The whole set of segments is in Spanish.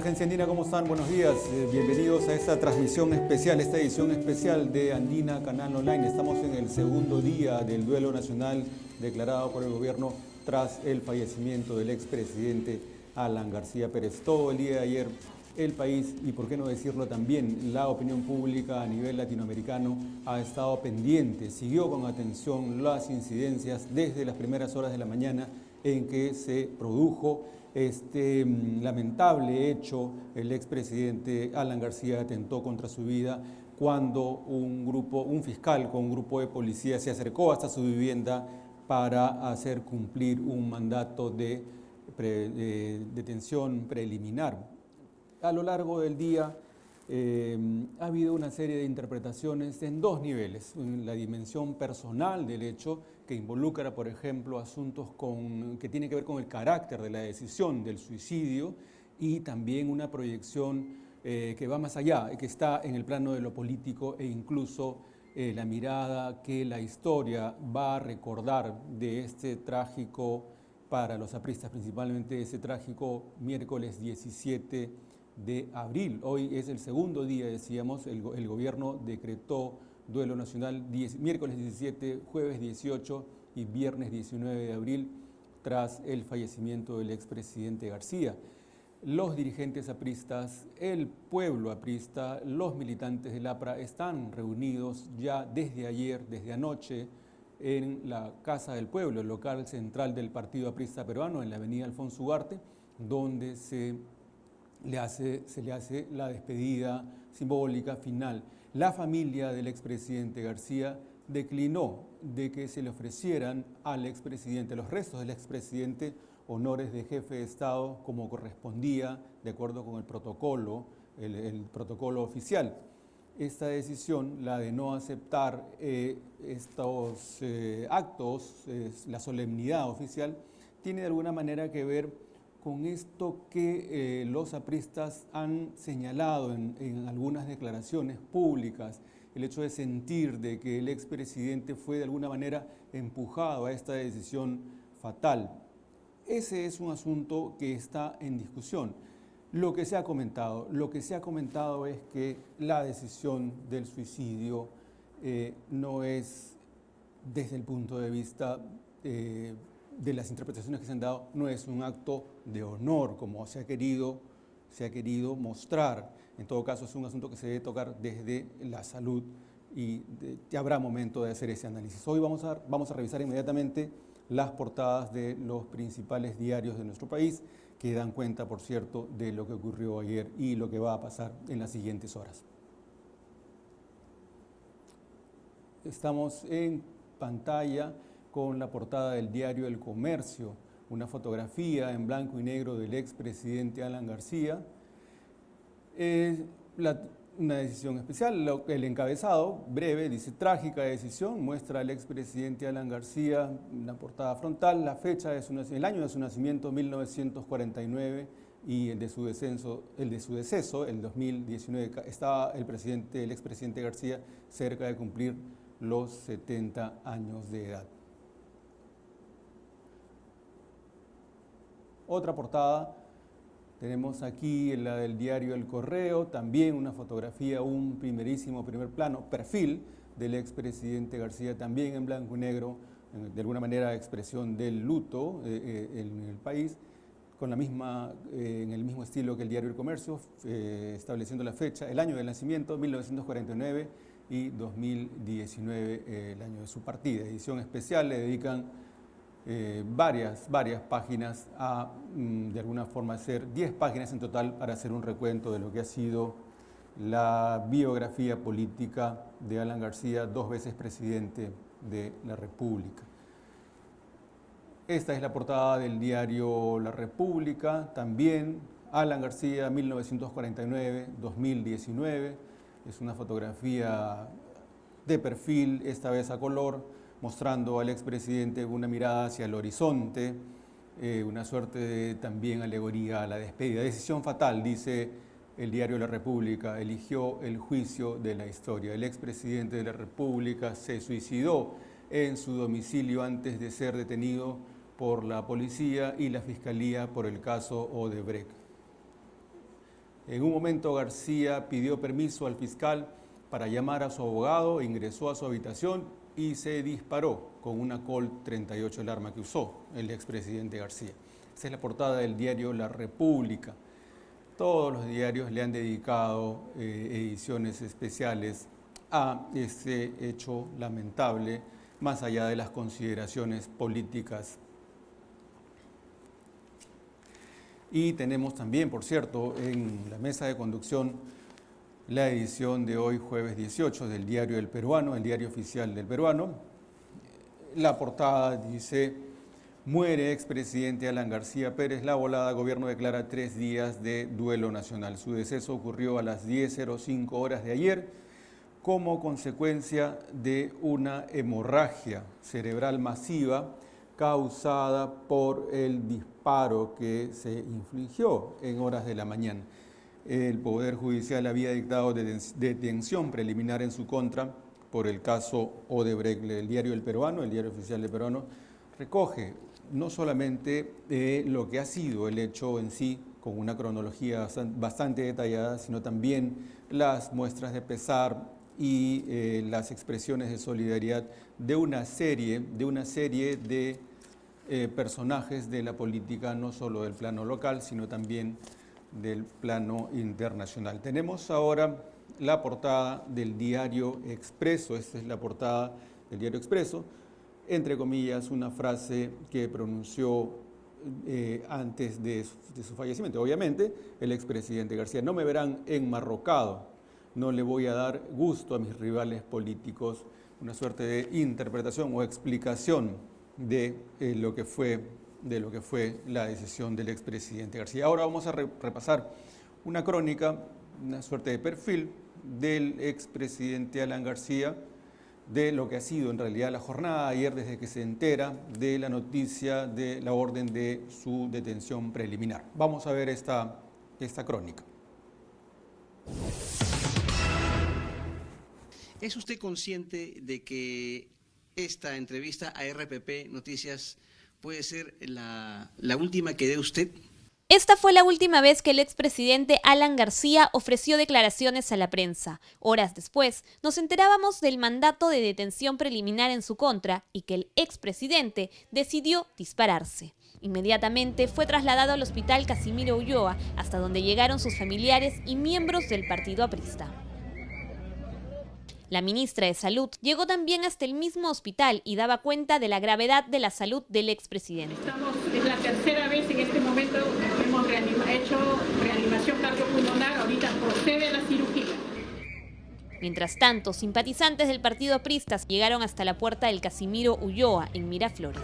Agencia Andina, ¿cómo están? Buenos días. Bienvenidos a esta transmisión especial, esta edición especial de Andina Canal Online. Estamos en el segundo día del duelo nacional declarado por el gobierno tras el fallecimiento del expresidente Alan García Pérez. Todo el día de ayer el país, y por qué no decirlo también, la opinión pública a nivel latinoamericano ha estado pendiente, siguió con atención las incidencias desde las primeras horas de la mañana en que se produjo este lamentable hecho. El expresidente Alan García atentó contra su vida cuando un fiscal con un grupo de policías se acercó hasta su vivienda para hacer cumplir un mandato de detención preliminar. A lo largo del día ha habido una serie de interpretaciones en dos niveles: en la dimensión personal del hecho, que involucra, por ejemplo, asuntos que tienen que ver con el carácter de la decisión del suicidio, y también una proyección que va más allá, que está en el plano de lo político, e incluso la mirada que la historia va a recordar de este trágico, para los apristas principalmente, ese trágico miércoles 17 de abril. Hoy es el segundo día, decíamos, el gobierno decretó duelo nacional miércoles 17, jueves 18 y viernes 19 de abril tras el fallecimiento del expresidente García. Los dirigentes apristas, el pueblo aprista, los militantes del APRA están reunidos ya desde ayer, desde anoche, en la Casa del Pueblo, el local central del Partido Aprista Peruano, en la avenida Alfonso Ugarte, donde se le hace la despedida simbólica final. La familia del expresidente García declinó de que se le ofrecieran al expresidente, los restos del expresidente, honores de jefe de Estado como correspondía de acuerdo con el protocolo, el protocolo oficial. Esta decisión, la de no aceptar estos actos, la solemnidad oficial, tiene de alguna manera que ver con esto que los apristas han señalado en algunas declaraciones públicas: el hecho de sentir de que el expresidente fue de alguna manera empujado a esta decisión fatal. Ese es un asunto que está en discusión. Lo que se ha comentado es que la decisión del suicidio no es, desde el punto de vista de las interpretaciones que se han dado, no es un acto de honor como se ha querido mostrar. En todo caso, es un asunto que se debe tocar desde la salud, y ya habrá momento de hacer ese análisis. Hoy vamos a revisar inmediatamente las portadas de los principales diarios de nuestro país, que dan cuenta, por cierto, de lo que ocurrió ayer y lo que va a pasar en las siguientes horas. Estamos en pantalla con la portada del diario El Comercio, una fotografía en blanco y negro del expresidente Alan García. Una decisión especial, el encabezado breve dice: trágica decisión, muestra al expresidente Alan García, la portada frontal, la fecha el año de su nacimiento, 1949, y el de su deceso, el 2019. Estaba el expresidente García cerca de cumplir los 70 años de edad. Otra portada tenemos aquí, la del diario El Correo, también una fotografía, un primer plano, perfil del expresidente García, también en blanco y negro, de alguna manera expresión del luto en el país, con en el mismo estilo que el diario El Comercio, estableciendo la fecha, el año del nacimiento, 1949, y 2019, el año de su partida. Edición especial, le dedican varias páginas a, de alguna forma, hacer 10 páginas en total para hacer un recuento de lo que ha sido la biografía política de Alan García, 2 veces presidente de la República. Esta es la portada del diario La República, también Alan García, 1949-2019. Es una fotografía de perfil, esta vez a color, mostrando al expresidente una mirada hacia el horizonte, una suerte de también alegoría a la despedida. Decisión fatal, dice el diario La República, eligió el juicio de la historia. El expresidente de la República se suicidó en su domicilio antes de ser detenido por la policía y la fiscalía por el caso Odebrecht. En un momento García pidió permiso al fiscal para llamar a su abogado, ingresó a su habitación y se disparó con una Colt 38, el arma que usó el expresidente García. Esta es la portada del diario La República. Todos los diarios le han dedicado ediciones especiales a este hecho lamentable, más allá de las consideraciones políticas. Y tenemos también, por cierto, en la mesa de conducción la edición de hoy, jueves 18, del diario El Peruano, el diario oficial del peruano. La portada dice: muere expresidente Alan García Pérez, la volada, gobierno declara 3 días de duelo nacional. Su deceso ocurrió a las 10:05 horas de ayer como consecuencia de una hemorragia cerebral masiva causada por el disparo que se infligió en horas de la mañana. El Poder Judicial había dictado detención preliminar en su contra por el caso Odebrecht. El diario El Peruano, el diario oficial del peruano, recoge no solamente lo que ha sido el hecho en sí, con una cronología bastante detallada, sino también las muestras de pesar y las expresiones de solidaridad de una serie de personajes de la política, no solo del plano local, sino también del plano internacional. Tenemos ahora la portada del diario Expreso. Esta es la portada del diario Expreso, entre comillas, una frase que pronunció antes de su fallecimiento. Obviamente, el expresidente García: no me verán enmarrocado, no le voy a dar gusto a mis rivales políticos. Una suerte de interpretación o explicación de lo que fue la decisión del expresidente García. Ahora vamos a repasar una crónica, una suerte de perfil del expresidente Alan García, de lo que ha sido en realidad la jornada de ayer desde que se entera de la noticia de la orden de su detención preliminar. Vamos a ver esta crónica. ¿Es usted consciente de que esta entrevista a RPP Noticias puede ser la última que dé usted? Esta fue la última vez que el expresidente Alan García ofreció declaraciones a la prensa. Horas después, nos enterábamos del mandato de detención preliminar en su contra y que el expresidente decidió dispararse. Inmediatamente fue trasladado al hospital Casimiro Ulloa, hasta donde llegaron sus familiares y miembros del partido aprista. La ministra de Salud llegó también hasta el mismo hospital y daba cuenta de la gravedad de la salud del expresidente. Es la tercera vez en este momento que hemos hecho reanimación cardiopulmonar, ahorita procede la cirugía. Mientras tanto, simpatizantes del partido aprista llegaron hasta la puerta del Casimiro Ulloa en Miraflores.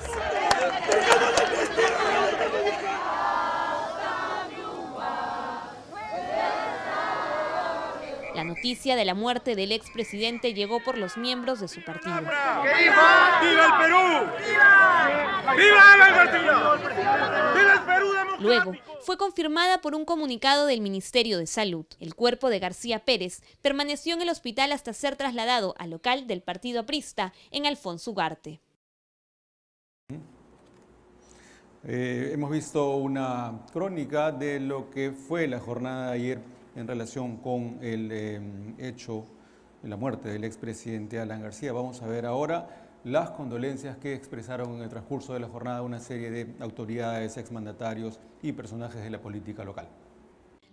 La noticia de la muerte del expresidente llegó por los miembros de su partido. ¡Viva el Perú! ¡Viva Alan García! ¡Viva el Perú democrático! Luego, fue confirmada por un comunicado del Ministerio de Salud. El cuerpo de García Pérez permaneció en el hospital hasta ser trasladado al local del partido aprista en Alfonso Ugarte. Hemos visto una crónica de lo que fue la jornada de ayer en relación con el hecho de la muerte del expresidente Alan García. Vamos a ver ahora las condolencias que expresaron en el transcurso de la jornada una serie de autoridades, exmandatarios y personajes de la política local.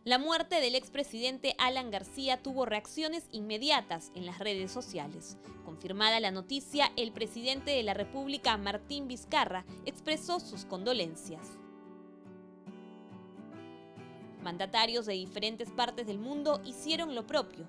La muerte del expresidente Alan García tuvo reacciones inmediatas en las redes sociales. Confirmada la noticia, el presidente de la República, Martín Vizcarra, expresó sus condolencias. Mandatarios de diferentes partes del mundo hicieron lo propio.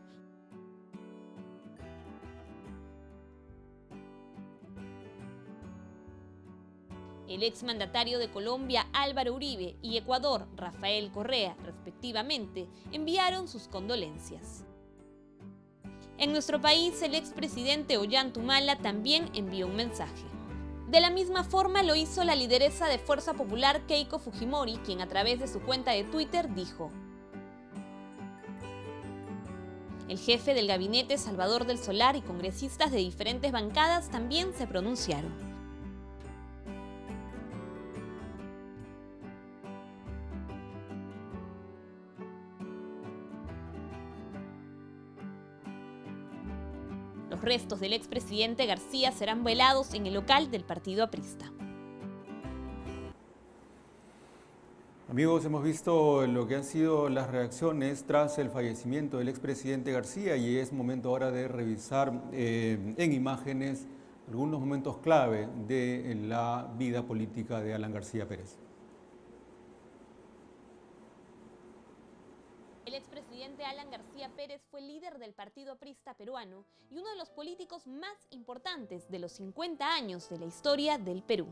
El exmandatario de Colombia, Álvaro Uribe, y Ecuador, Rafael Correa, respectivamente, enviaron sus condolencias. En nuestro país, el expresidente Ollanta Humala también envió un mensaje. De la misma forma lo hizo la lideresa de Fuerza Popular, Keiko Fujimori, quien a través de su cuenta de Twitter dijo: el jefe del gabinete, Salvador del Solar, y congresistas de diferentes bancadas también se pronunciaron. restos del expresidente García serán velados en el local del partido aprista. Amigos, hemos visto lo que han sido las reacciones tras el fallecimiento del expresidente García y es momento ahora de revisar en imágenes algunos momentos clave de la vida política de Alan García Pérez. El expresidente Alan García Pérez fue líder del Partido Aprista peruano y uno de los políticos más importantes de los 50 años de la historia del Perú.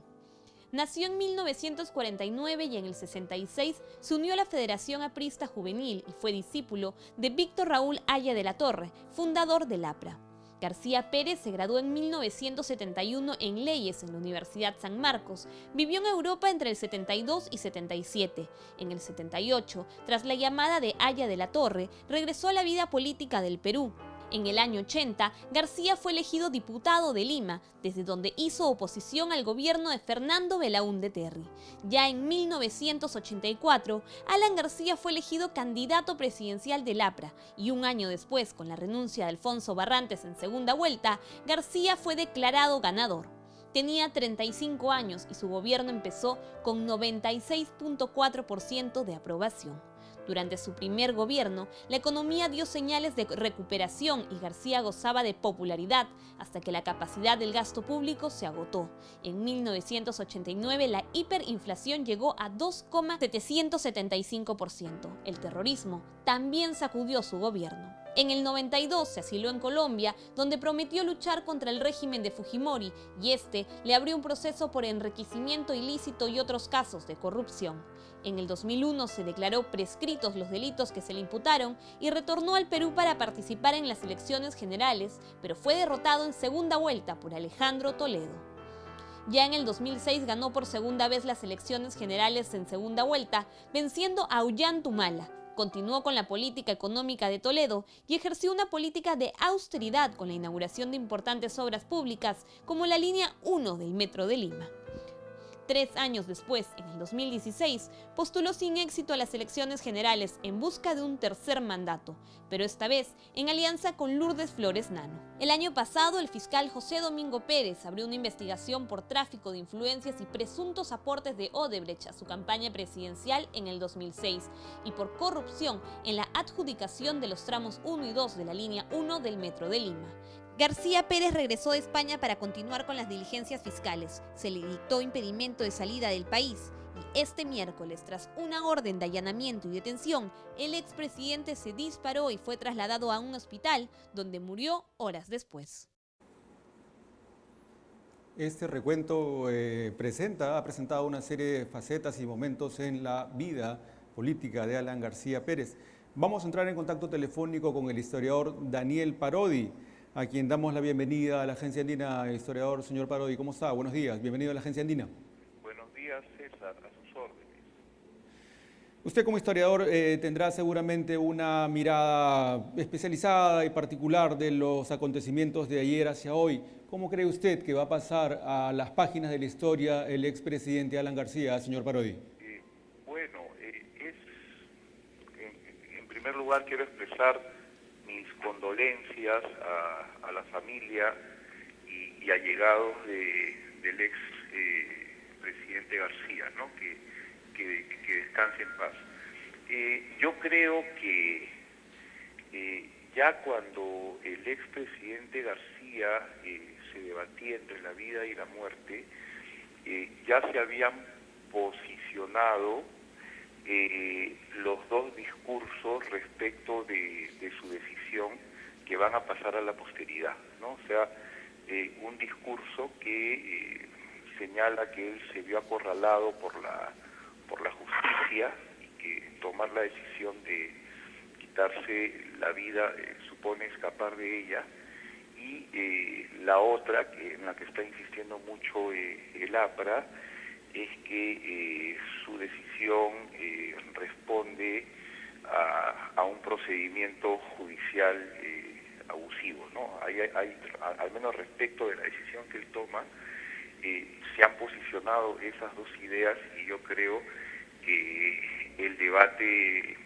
Nació en 1949 y en el 66 se unió a la Federación Aprista Juvenil y fue discípulo de Víctor Raúl Haya de la Torre, fundador del APRA. García Pérez se graduó en 1971 en Leyes en la Universidad San Marcos. Vivió en Europa entre el 72 y 77. En el 78, tras la llamada de Haya de la Torre, regresó a la vida política del Perú. En el año 80, García fue elegido diputado de Lima, desde donde hizo oposición al gobierno de Fernando Belaúnde Terry. Ya en 1984, Alan García fue elegido candidato presidencial del APRA y un año después, con la renuncia de Alfonso Barrantes en segunda vuelta, García fue declarado ganador. Tenía 35 años y su gobierno empezó con 96.4% de aprobación. Durante su primer gobierno, la economía dio señales de recuperación y García gozaba de popularidad hasta que la capacidad del gasto público se agotó. En 1989, la hiperinflación llegó a 2,775%. El terrorismo también sacudió su gobierno. En el 92 se asiló en Colombia, donde prometió luchar contra el régimen de Fujimori y este le abrió un proceso por enriquecimiento ilícito y otros casos de corrupción. En el 2001 se declaró prescritos los delitos que se le imputaron y retornó al Perú para participar en las elecciones generales, pero fue derrotado en segunda vuelta por Alejandro Toledo. Ya en el 2006 ganó por segunda vez las elecciones generales en segunda vuelta, venciendo a Ollanta. Continuó con la política económica de Toledo y ejerció una política de austeridad con la inauguración de importantes obras públicas como la línea 1 del Metro de Lima. 3 años después, en el 2016, postuló sin éxito a las elecciones generales en busca de un tercer mandato, pero esta vez en alianza con Lourdes Flores Nano. El año pasado, el fiscal José Domingo Pérez abrió una investigación por tráfico de influencias y presuntos aportes de Odebrecht a su campaña presidencial en el 2006 y por corrupción en la adjudicación de los tramos 1 y 2 de la línea 1 del Metro de Lima. García Pérez regresó de España para continuar con las diligencias fiscales. Se le dictó impedimento de salida del país y este miércoles, tras una orden de allanamiento y detención, el expresidente se disparó y fue trasladado a un hospital donde murió horas después. Este recuento ha presentado una serie de facetas y momentos en la vida política de Alan García Pérez. Vamos a entrar en contacto telefónico con el historiador Daniel Parodi, a quien damos la bienvenida a la Agencia Andina. Historiador, señor Parodi, ¿cómo está? Buenos días, bienvenido a la Agencia Andina. Buenos días, César, a sus órdenes. Usted como historiador tendrá seguramente una mirada especializada y particular de los acontecimientos de ayer hacia hoy. ¿Cómo cree usted que va a pasar a las páginas de la historia el expresidente Alan García, señor Parodi? En primer lugar quiero expresar mis condolencias a la familia y allegados del ex presidente García, ¿no? Que descanse en paz. Yo creo que ya cuando el ex presidente García se debatía entre la vida y la muerte, ya se habían posicionado los dos discursos respecto de su decisión que van a pasar a la posteridad, ¿no? O sea, un discurso que señala que él se vio acorralado por la justicia y que tomar la decisión de quitarse la vida supone escapar de ella, y la otra, en la que está insistiendo mucho el APRA, es que su decisión responde a un procedimiento judicial abusivo, ¿no? Al menos respecto de la decisión que él toma, se han posicionado esas dos ideas y yo creo que el debate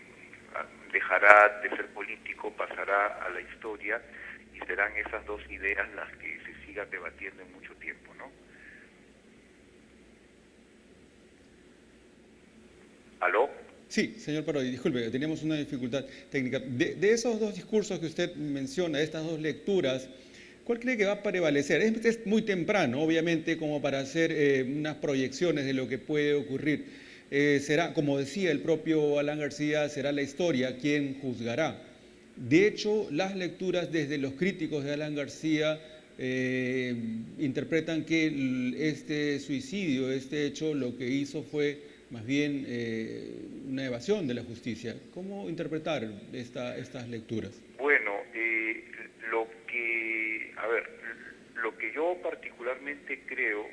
dejará de ser político, pasará a la historia serán esas dos ideas las que se sigan debatiendo en mucho tiempo, ¿no? ¿Aló? Sí, señor Parodi, disculpe, teníamos una dificultad técnica. De esos dos discursos que usted menciona, de estas dos lecturas, ¿cuál cree que va a prevalecer? Es muy temprano, obviamente, como para hacer unas proyecciones de lo que puede ocurrir. Será, como decía el propio Alan García, será la historia quien juzgará. De hecho, las lecturas desde los críticos de Alan García interpretan que este suicidio, este hecho, lo que hizo fue más bien una evasión de la justicia. ¿Cómo interpretar estas lecturas? Bueno, lo que yo particularmente creo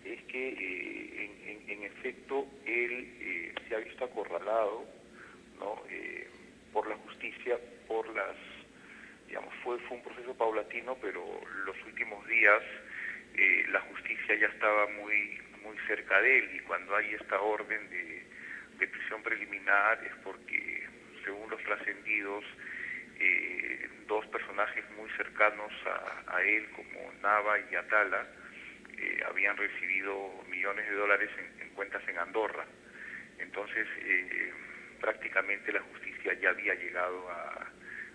es que en efecto él se ha visto acorralado, ¿no? Por la justicia, fue un proceso paulatino, pero los últimos días la justicia ya estaba muy cerca de él, y cuando hay esta orden de prisión preliminar es porque, según los trascendidos, dos personajes muy cercanos a él, como Nava y Atala, habían recibido millones de dólares en cuentas en Andorra. Entonces, prácticamente la justicia ya había llegado a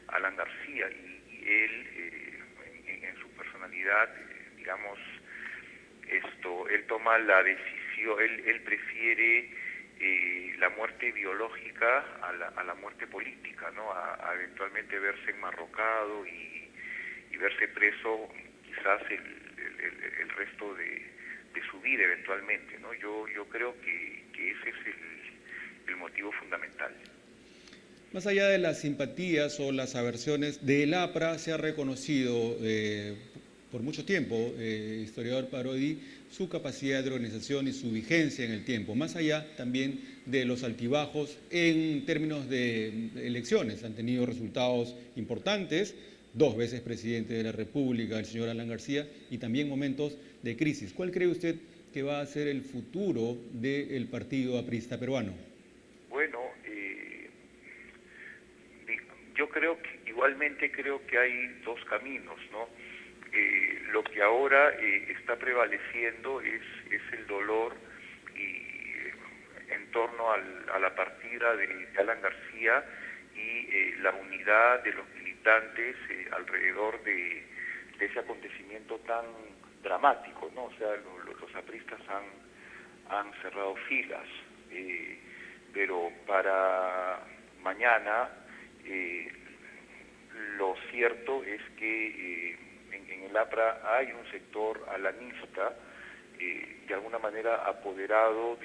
Alan García, y él, en su personalidad, él toma la decisión, él prefiere la muerte biológica a la muerte política, ¿no? A eventualmente verse enmarrocado y verse preso quizás el resto de su vida eventualmente, ¿no? Yo creo que ese es el motivo fundamental. Más allá de las simpatías o las aversiones, del APRA se ha reconocido por mucho tiempo, historiador Parodi, su capacidad de organización y su vigencia en el tiempo, más allá también de los altibajos en términos de elecciones. Han tenido resultados importantes, 2 veces presidente de la República, el señor Alan García, y también momentos de crisis. ¿Cuál cree usted que va a ser el futuro del Partido Aprista Peruano? Bueno, yo igualmente creo que hay dos caminos, ¿no? Lo que ahora está prevaleciendo es el dolor en torno a la partida de Alan García y la unidad de los militantes alrededor de ese acontecimiento tan dramático, ¿no? O sea, los apristas han cerrado filas, pero para mañana lo cierto es que en el APRA hay un sector alanista de alguna manera apoderado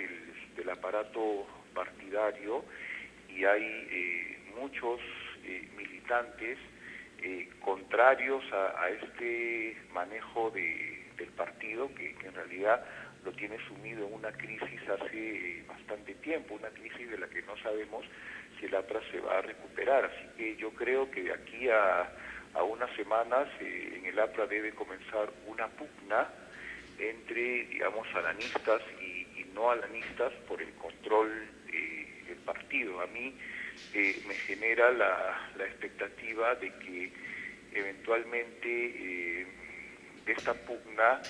del aparato partidario, y hay muchos militantes contrarios a este manejo del partido, que en realidad lo tiene sumido en una crisis hace bastante tiempo, una crisis de la que no sabemos si el APRA se va a recuperar. Así que yo creo que de aquí a unas semanas en el APRA debe comenzar una pugna entre, alanistas y no alanistas por el control del partido. A mí me genera la expectativa de que eventualmente de esta pugna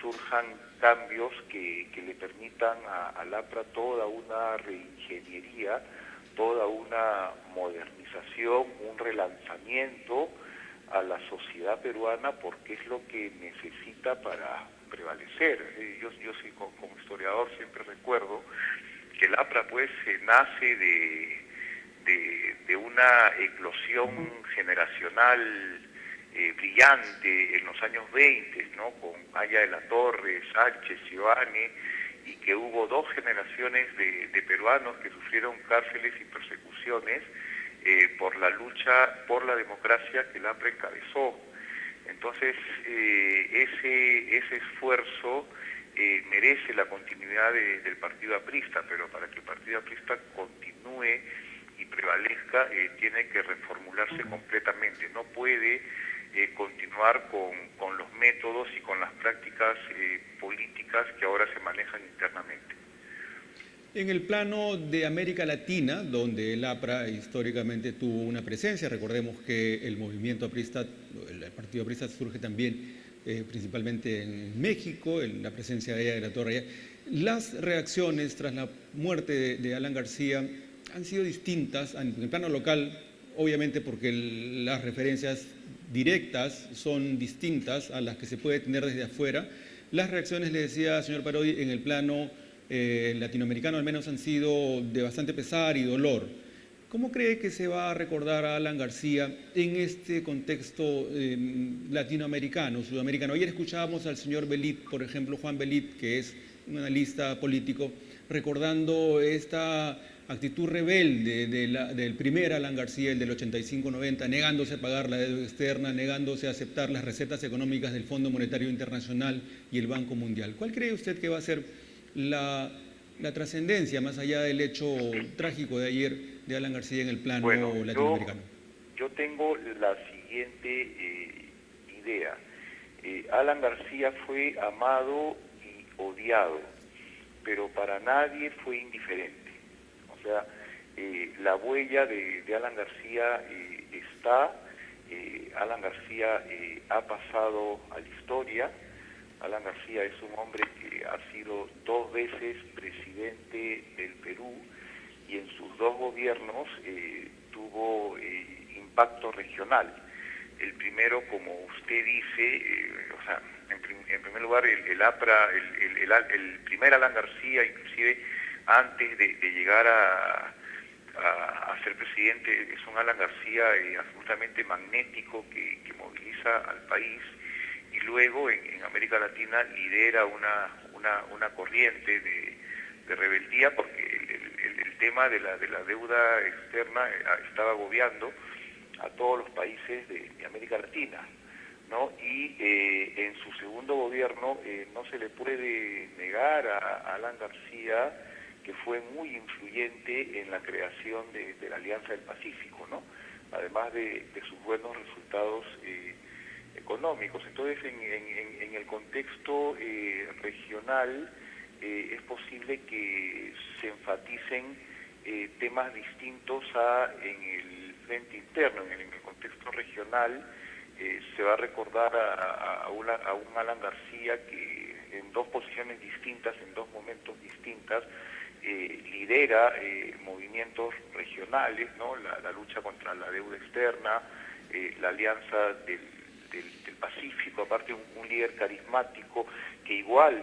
surjan cambios que le permitan al APRA toda una reingeniería, toda una modernización, un relanzamiento a la sociedad peruana, porque es lo que necesita para prevalecer. Yo sí, como historiador, siempre recuerdo que el APRA pues nace de una eclosión generacional brillante en los años 20, ¿no? Con Aya de la Torre, Sánchez, Ioane, y que hubo 2 generaciones de peruanos que sufrieron cárceles y persecuciones por la lucha por la democracia que el APRA encabezó. Entonces, ese esfuerzo merece la continuidad del partido aprista, pero para que el partido aprista continúe y prevalezca, tiene que reformularse completamente. No puede continuar con los métodos y con las prácticas políticas que ahora se manejan internamente. En el plano de América Latina, donde el APRA históricamente tuvo una presencia, recordemos que el movimiento aprista, el partido aprista surge también principalmente en México, en la presencia de ella de la Torre. Las reacciones tras la muerte de Alan García han sido distintas en el plano local, obviamente porque las referencias directas son distintas a las que se puede tener desde afuera. Las reacciones, le decía, señor Parodi, en el plano latinoamericano al menos han sido de bastante pesar y dolor. ¿Cómo cree que se va a recordar a Alan García en este contexto latinoamericano, sudamericano? Ayer escuchábamos al señor Belit, por ejemplo, Juan Belit, que es un analista político, recordando esta actitud rebelde del primer Alan García, el del 85-90, negándose a pagar la deuda externa, negándose a aceptar las recetas económicas del Fondo Monetario Internacional y el Banco Mundial. ¿Cuál cree usted que va a ser la trascendencia, más allá del hecho trágico de ayer de Alan García en el plano latinoamericano? Yo tengo la siguiente idea. Alan García fue amado y odiado, pero para nadie fue indiferente. O sea, la huella de Alan García está. Alan García ha pasado a la historia. Alan García es un hombre que ha sido 2 veces presidente del Perú y en sus 2 gobiernos tuvo impacto regional. El primero, como usted dice, o sea, en primer lugar, el APRA, el primer Alan García, inclusive antes de llegar a ser presidente, es un Alan García absolutamente magnético que moviliza al país. Y luego en América Latina lidera una corriente de rebeldía porque el tema de la deuda externa estaba agobiando a todos los países de América Latina, ¿no? Y en su segundo gobierno no se le puede negar a Alan García que fue muy influyente en la creación de la Alianza del Pacífico, ¿no? Además de sus buenos resultados económicos. Entonces, en el contexto regional es posible que se enfaticen temas distintos en el frente interno. En el contexto regional se va a recordar a un Alan García que en 2 posiciones distintas, en 2 momentos distintas, lidera movimientos regionales, ¿no? La lucha contra la deuda externa, la alianza del Pacífico, aparte un líder carismático que igual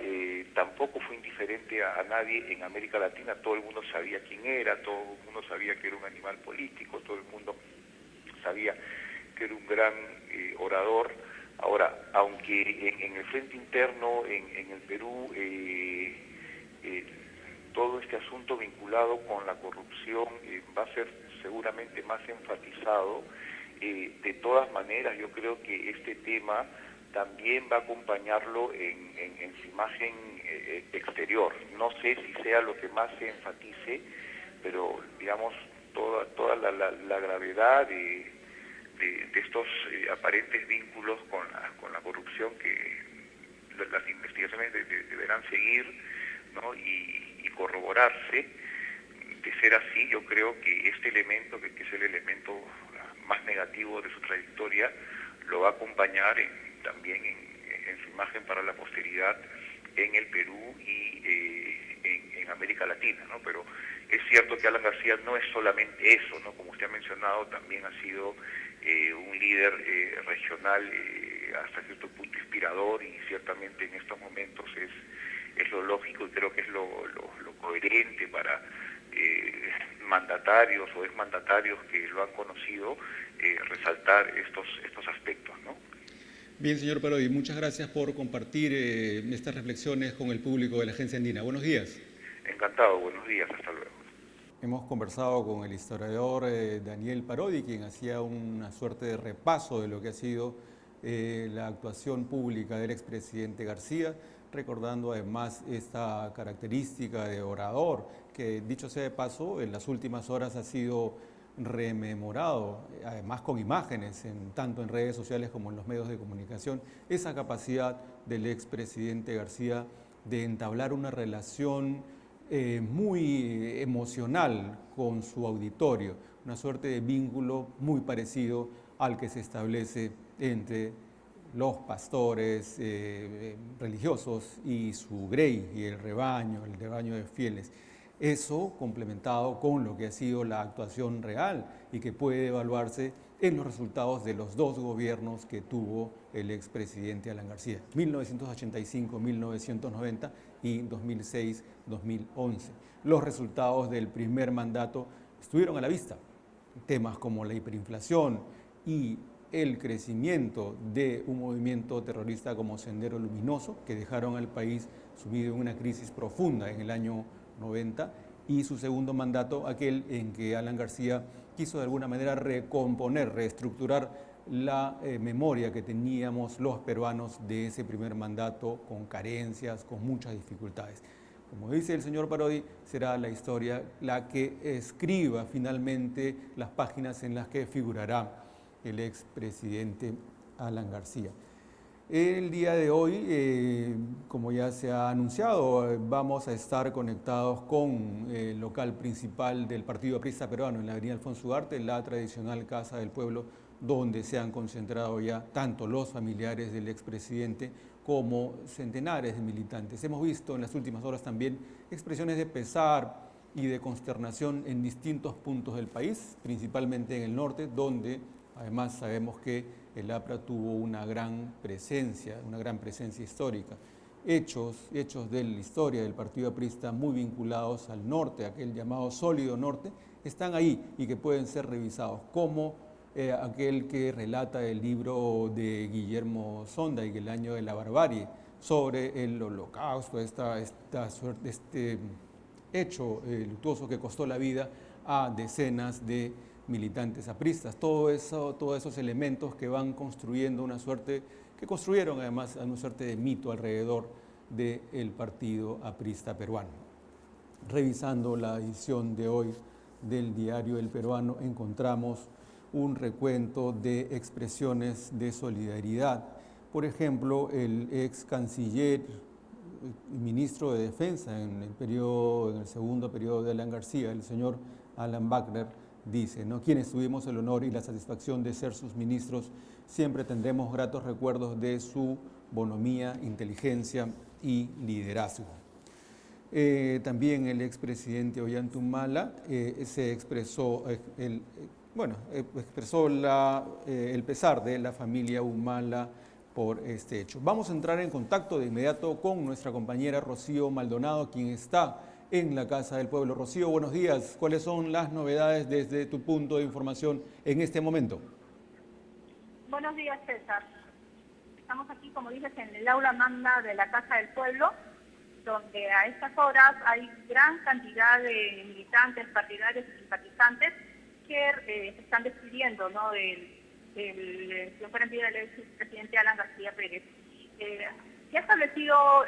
tampoco fue indiferente a nadie en América Latina. Todo el mundo sabía quién era, todo el mundo sabía que era un animal político, todo el mundo sabía que era un gran orador. Ahora, aunque en el frente interno, en el Perú, todo este asunto vinculado con la corrupción va a ser seguramente más enfatizado. De todas maneras, yo creo que este tema también va a acompañarlo en su imagen exterior. No sé si sea lo que más se enfatice, pero digamos, toda la gravedad de estos aparentes vínculos con la corrupción que las investigaciones deberán seguir, ¿no? y corroborarse. De ser así, yo creo que este elemento, que es el elemento más negativo de su trayectoria, lo va a acompañar también en su imagen para la posteridad en el Perú y en América Latina, ¿no? Pero es cierto que Alan García no es solamente eso, ¿no? Como usted ha mencionado, también ha sido un líder regional hasta cierto punto inspirador, y ciertamente en estos momentos es lo lógico y creo que es lo coherente para mandatarios o exmandatarios que lo han conocido resaltar estos aspectos, ¿no? Bien, señor Parodi, muchas gracias por compartir estas reflexiones con el público de la Agencia Andina. Buenos días. Encantado, buenos días, hasta luego. Hemos conversado con el historiador Daniel Parodi, quien hacía una suerte de repaso de lo que ha sido la actuación pública del expresidente García, recordando además esta característica de orador, que dicho sea de paso, en las últimas horas ha sido rememorado, además con imágenes, tanto en redes sociales como en los medios de comunicación, esa capacidad del expresidente García de entablar una relación muy emocional con su auditorio, una suerte de vínculo muy parecido al que se establece entre los pastores religiosos y su grey y el rebaño de fieles. Eso complementado con lo que ha sido la actuación real y que puede evaluarse en los resultados de los dos gobiernos que tuvo el expresidente Alan García, 1985-1990 y 2006-2011. Los resultados del primer mandato estuvieron a la vista. Temas como la hiperinflación y el crecimiento de un movimiento terrorista como Sendero Luminoso, que dejaron al país sumido en una crisis profunda en el año 90, y su segundo mandato, aquel en que Alan García quiso de alguna manera recomponer, reestructurar la memoria que teníamos los peruanos de ese primer mandato, con carencias, con muchas dificultades. Como dice el señor Parodi, será la historia la que escriba finalmente las páginas en las que figurará el expresidente Alan García. El día de hoy, como ya se ha anunciado, vamos a estar conectados con el local principal del Partido Aprista Peruano en la avenida Alfonso Ugarte, la tradicional Casa del Pueblo, donde se han concentrado ya tanto los familiares del expresidente como centenares de militantes. Hemos visto en las últimas horas también expresiones de pesar y de consternación en distintos puntos del país, principalmente en el norte, donde además sabemos que el APRA tuvo una gran presencia histórica. Hechos de la historia del Partido Aprista muy vinculados al norte, aquel llamado sólido norte, están ahí y que pueden ser revisados, como aquel que relata el libro de Guillermo Sonda y el año de la barbarie, sobre el holocausto, este hecho luctuoso que costó la vida a decenas de militantes apristas. Todos esos elementos que van construyendo que construyeron además una suerte de mito alrededor del Partido Aprista Peruano. Revisando la edición de hoy del diario El Peruano, encontramos un recuento de expresiones de solidaridad. Por ejemplo, el ex canciller y ministro de Defensa en el segundo periodo de Alan García, el señor Alan Wagner, dice, ¿no? Quienes tuvimos el honor y la satisfacción de ser sus ministros, siempre tendremos gratos recuerdos de su bonomía, inteligencia y liderazgo. También el expresidente Ollanta se expresó, expresó el pesar de la familia Humala por este hecho. Vamos a entrar en contacto de inmediato con nuestra compañera Rocío Maldonado, quien está en la Casa del Pueblo. Rocío, buenos días. ¿Cuáles son las novedades desde tu punto de información en este momento? Buenos días, César. Estamos aquí, como dices, en el aula magna de la Casa del Pueblo, donde a estas horas hay gran cantidad de militantes, partidarios y simpatizantes que se están despidiendo, ¿no?, del expresidente Alan García Pérez.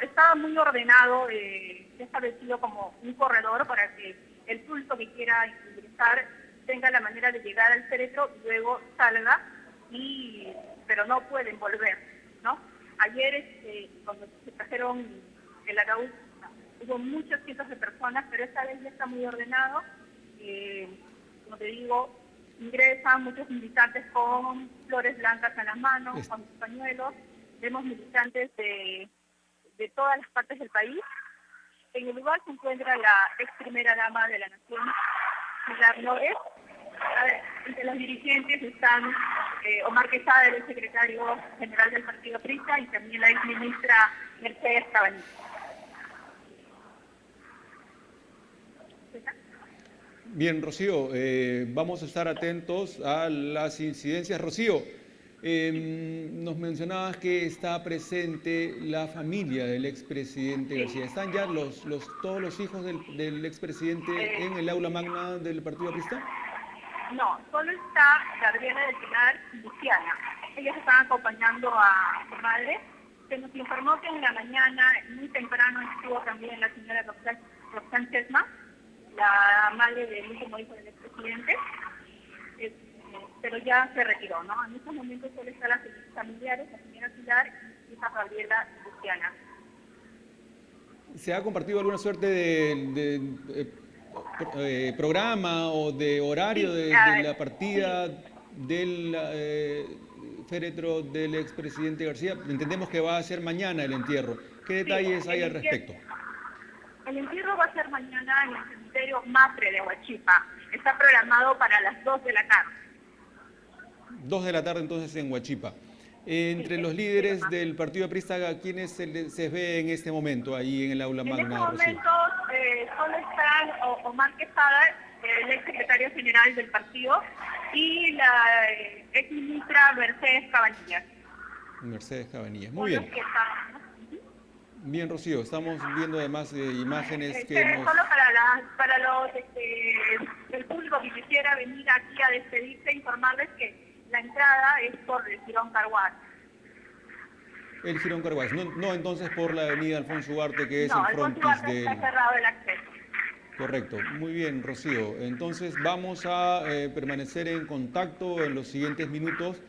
Estaba muy ordenado, se ha establecido como un corredor para que el pulso que quiera ingresar tenga la manera de llegar al féretro y luego salga, pero no pueden volver, ¿no? Ayer, cuando se trajeron el ataúd, hubo muchos cientos de personas, pero esta vez ya está muy ordenado. Como te digo, ingresan muchos militantes con flores blancas en las manos, con pañuelos. Vemos militantes de todas las partes del país. En el lugar se encuentra la ex primera dama de la Nación, Pilar López. Entre los dirigentes están Omar Quesada, el secretario general del Partido Aprista, y también la ex ministra Mercedes Cabanillas. Bien, Rocío, vamos a estar atentos a las incidencias. Rocío, nos mencionabas que está presente la familia del expresidente García. ¿Están ya todos los hijos del expresidente en el aula magna del Partido Aprista? No, solo está Gabriela del Pilar y Luciana. Ellas están acompañando a su madre. Se nos informó que en la mañana, muy temprano, estuvo también la señora Roxanne Chesma, la madre del último hijo del expresidente, pero ya se retiró, ¿no? En estos momentos solo están las familiares, la señora Pilar y hija Gabriela y Luciana. ¿Se ha compartido alguna suerte de programa o de horario de la partida del féretro del expresidente García? Entendemos que va a ser mañana el entierro. ¿Qué detalles hay al respecto? El entierro va a ser mañana en el cementerio Mapre de Huachipa. Está programado para las 2 de la tarde. 2 de la tarde entonces en Huachipa. Entre los líderes del partido aprista, ¿quiénes se ve en este momento ahí en el aula magna? En este momento solo están Omar Quesada, el ex secretario general del partido, y la ex ministra Mercedes Cabanillas. Mercedes Cabanillas, muy bien. Bien, Rocío, estamos viendo además imágenes que Solo para el público que quisiera venir aquí a despedirse, informarles que la entrada es por el Jirón Carhuaz. El Jirón Carhuaz, no entonces por la avenida Alfonso Ugarte, que es el frontis del... está cerrado el acceso. Correcto, muy bien, Rocío. Entonces vamos a permanecer en contacto en los siguientes minutos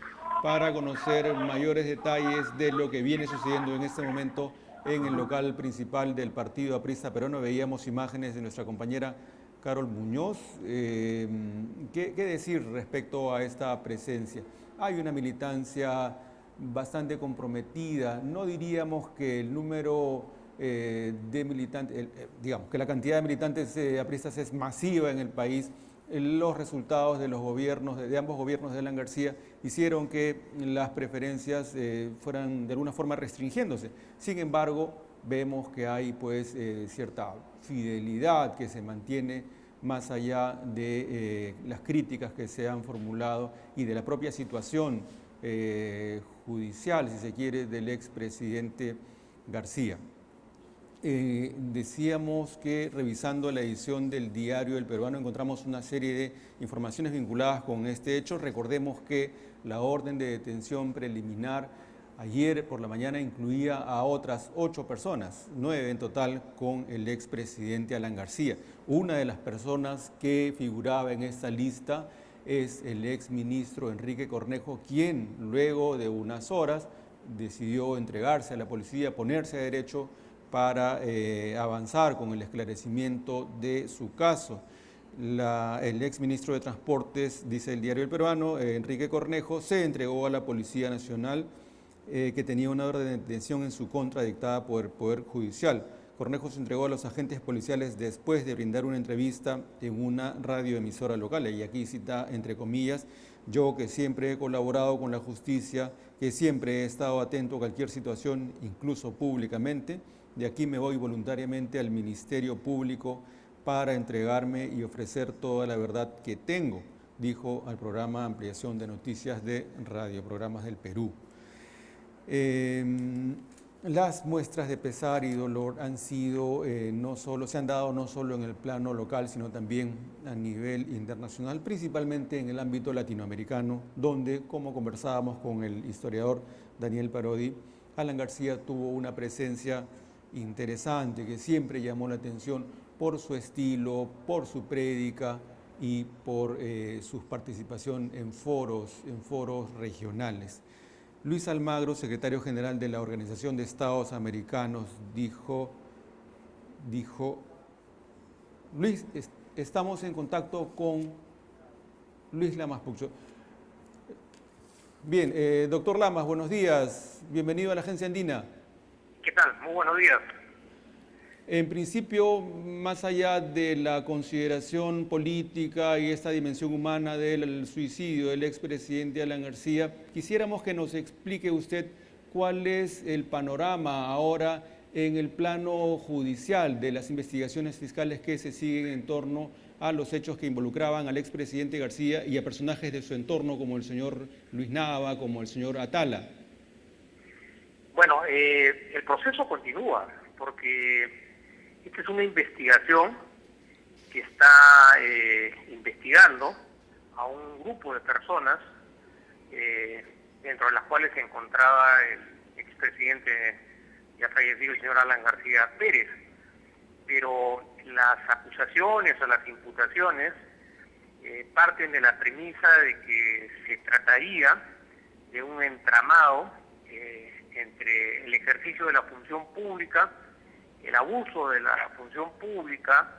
para conocer mayores detalles de lo que viene sucediendo en este momento en el local principal del Partido Aprista Peruano. Veíamos imágenes de nuestra compañera Carol Muñoz. ¿Qué decir respecto a esta presencia? Hay una militancia bastante comprometida. No diríamos que el número de militantes, digamos que la cantidad de militantes apristas es masiva en el país. Los resultados de los gobiernos, de ambos gobiernos de Alan García, hicieron que las preferencias fueran de alguna forma restringiéndose. Sin embargo, vemos que hay pues cierta fidelidad que se mantiene más allá de las críticas que se han formulado y de la propia situación judicial, si se quiere, del expresidente García. Decíamos que revisando la edición del Diario El Peruano encontramos una serie de informaciones vinculadas con este hecho. Recordemos que la orden de detención preliminar ayer por la mañana incluía a otras 8 personas, 9 en total, con el expresidente Alan García. Una de las personas que figuraba en esta lista es el exministro Enrique Cornejo, quien luego de unas horas decidió entregarse a la policía, ponerse a derecho para avanzar con el esclarecimiento de su caso. El exministro de Transportes, dice el Diario El Peruano, Enrique Cornejo, se entregó a la Policía Nacional que tenía una orden de detención en su contra dictada por el Poder Judicial. Cornejo se entregó a los agentes policiales después de brindar una entrevista en una radioemisora local. Y aquí cita, entre comillas, yo que siempre he colaborado con la justicia, que siempre he estado atento a cualquier situación, incluso públicamente, de aquí me voy voluntariamente al Ministerio Público para entregarme y ofrecer toda la verdad que tengo, dijo al programa Ampliación de Noticias de Radio Programas del Perú. Las muestras de pesar y dolor han sido se han dado no solo en el plano local, sino también a nivel internacional, principalmente en el ámbito latinoamericano, donde, como conversábamos con el historiador Daniel Parodi, Alan García tuvo una presencia interesante que siempre llamó la atención por su estilo, por su prédica y por su participación en foros regionales. Luis Almagro, secretario general de la Organización de Estados Americanos, dijo, Luis, estamos en contacto con Luis Lamas Puccho. Bien, doctor Lamas, buenos días, bienvenido a la Agencia Andina. ¿Qué tal? Muy buenos días. En principio, más allá de la consideración política y esta dimensión humana del suicidio del expresidente Alan García, quisiéramos que nos explique usted cuál es el panorama ahora en el plano judicial de las investigaciones fiscales que se siguen en torno a los hechos que involucraban al expresidente García y a personajes de su entorno como el señor Luis Nava, como el señor Atala. Bueno, el proceso continúa porque esta es una investigación que está investigando a un grupo de personas dentro de las cuales se encontraba el expresidente ya fallecido, el señor Alan García Pérez. Pero las acusaciones o las imputaciones parten de la premisa de que se trataría de un entramado entre el ejercicio de la función pública el abuso de la función pública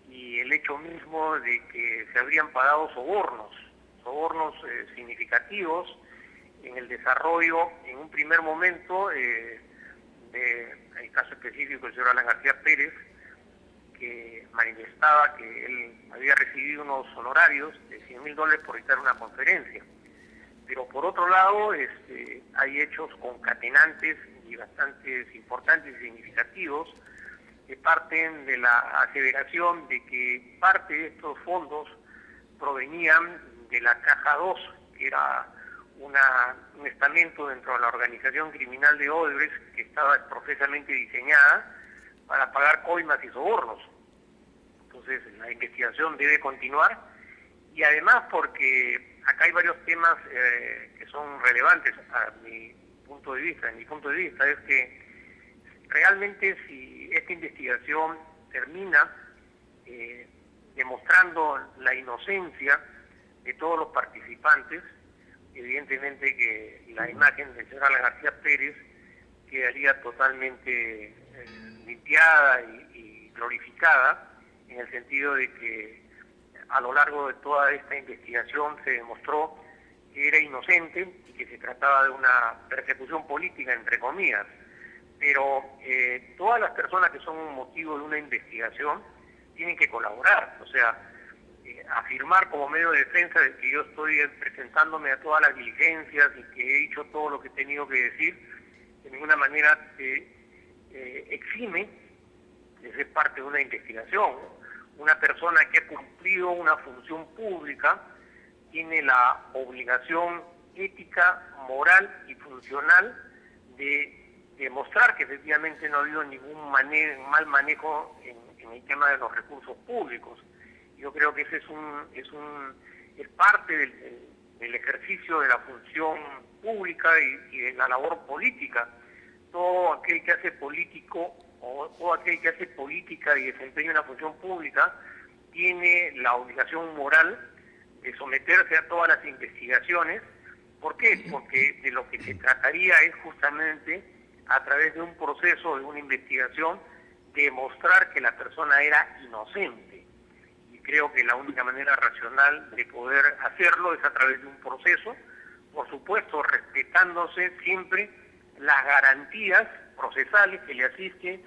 y el hecho mismo de que se habrían pagado sobornos significativos en el desarrollo, en un primer momento, del caso específico del señor Alan García Pérez, que manifestaba que él había recibido unos honorarios de $100.000 por dictar una conferencia. Pero por otro lado, hay hechos concatenantes y bastante importantes y significativos que parten de la aseveración de que parte de estos fondos provenían de la Caja 2, que era un estamento dentro de la organización criminal de Odebrecht que estaba profesamente diseñada para pagar coimas y sobornos. Entonces la investigación debe continuar, y además porque acá hay varios temas que son relevantes a mi punto de vista. En mi punto de vista es que realmente si esta investigación termina demostrando la inocencia de todos los participantes, evidentemente que la imagen del señor Alan García Pérez quedaría totalmente limpiada y glorificada, en el sentido de que a lo largo de toda esta investigación se demostró que era inocente y que se trataba de una persecución política, entre comillas. Pero todas las personas que son un motivo de una investigación tienen que colaborar, o sea, afirmar como medio de defensa de que yo estoy presentándome a todas las diligencias y que he dicho todo lo que he tenido que decir, de ninguna manera exime de ser parte de una investigación. Una persona que ha cumplido una función pública tiene la obligación ética, moral y funcional de demostrar que efectivamente no ha habido ningún mal manejo en el tema de los recursos públicos. Yo creo que ese es parte del ejercicio de la función pública y de la labor política. Todo aquel que hace política y desempeña una función pública tiene la obligación moral de someterse a todas las investigaciones. ¿Por qué? Porque de lo que se trataría es justamente, a través de un proceso, de una investigación, demostrar que la persona era inocente. Y creo que la única manera racional de poder hacerlo es a través de un proceso, por supuesto respetándose siempre las garantías procesales que le asisten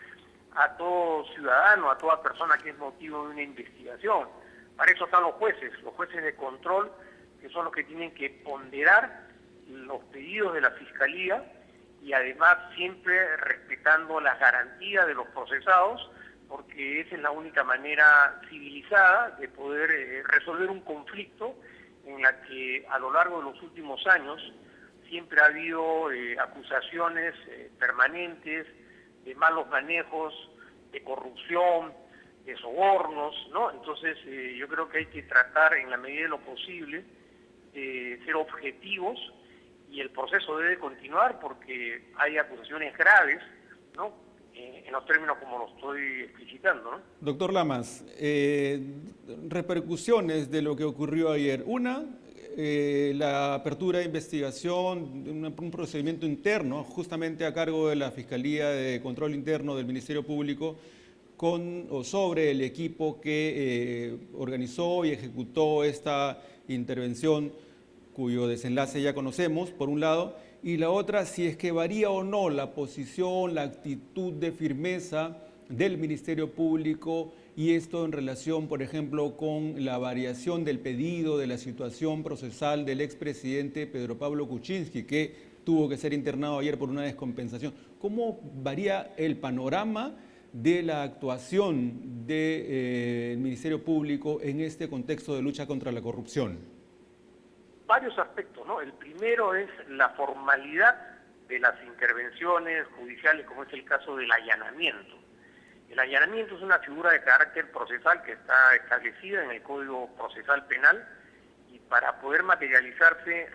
a todo ciudadano, a toda persona que es motivo de una investigación. Para eso están los jueces de control, que son los que tienen que ponderar los pedidos de la Fiscalía, y además siempre respetando las garantías de los procesados, porque esa es la única manera civilizada de poder resolver un conflicto en la que a lo largo de los últimos años siempre ha habido acusaciones permanentes de malos manejos, de corrupción, de sobornos, ¿no? Entonces yo creo que hay que tratar en la medida de lo posible de ser objetivos, y el proceso debe continuar porque hay acusaciones graves, ¿no? En los términos como lo estoy explicitando, ¿no? Doctor Lamas, repercusiones de lo que ocurrió ayer. Una, la apertura de investigación, un procedimiento interno, justamente a cargo de la Fiscalía de Control Interno del Ministerio Público, sobre el equipo que organizó y ejecutó esta intervención, cuyo desenlace ya conocemos, por un lado, y la otra, si es que varía o no la posición, la actitud de firmeza del Ministerio Público, y esto en relación, por ejemplo, con la variación del pedido de la situación procesal del expresidente Pedro Pablo Kuczynski, que tuvo que ser internado ayer por una descompensación. ¿Cómo varía el panorama de la actuación del Ministerio Público en este contexto de lucha contra la corrupción? Varios aspectos, ¿no? El primero es la formalidad de las intervenciones judiciales, como es el caso del allanamiento. El allanamiento es una figura de carácter procesal que está establecida en el Código Procesal Penal, y para poder materializarse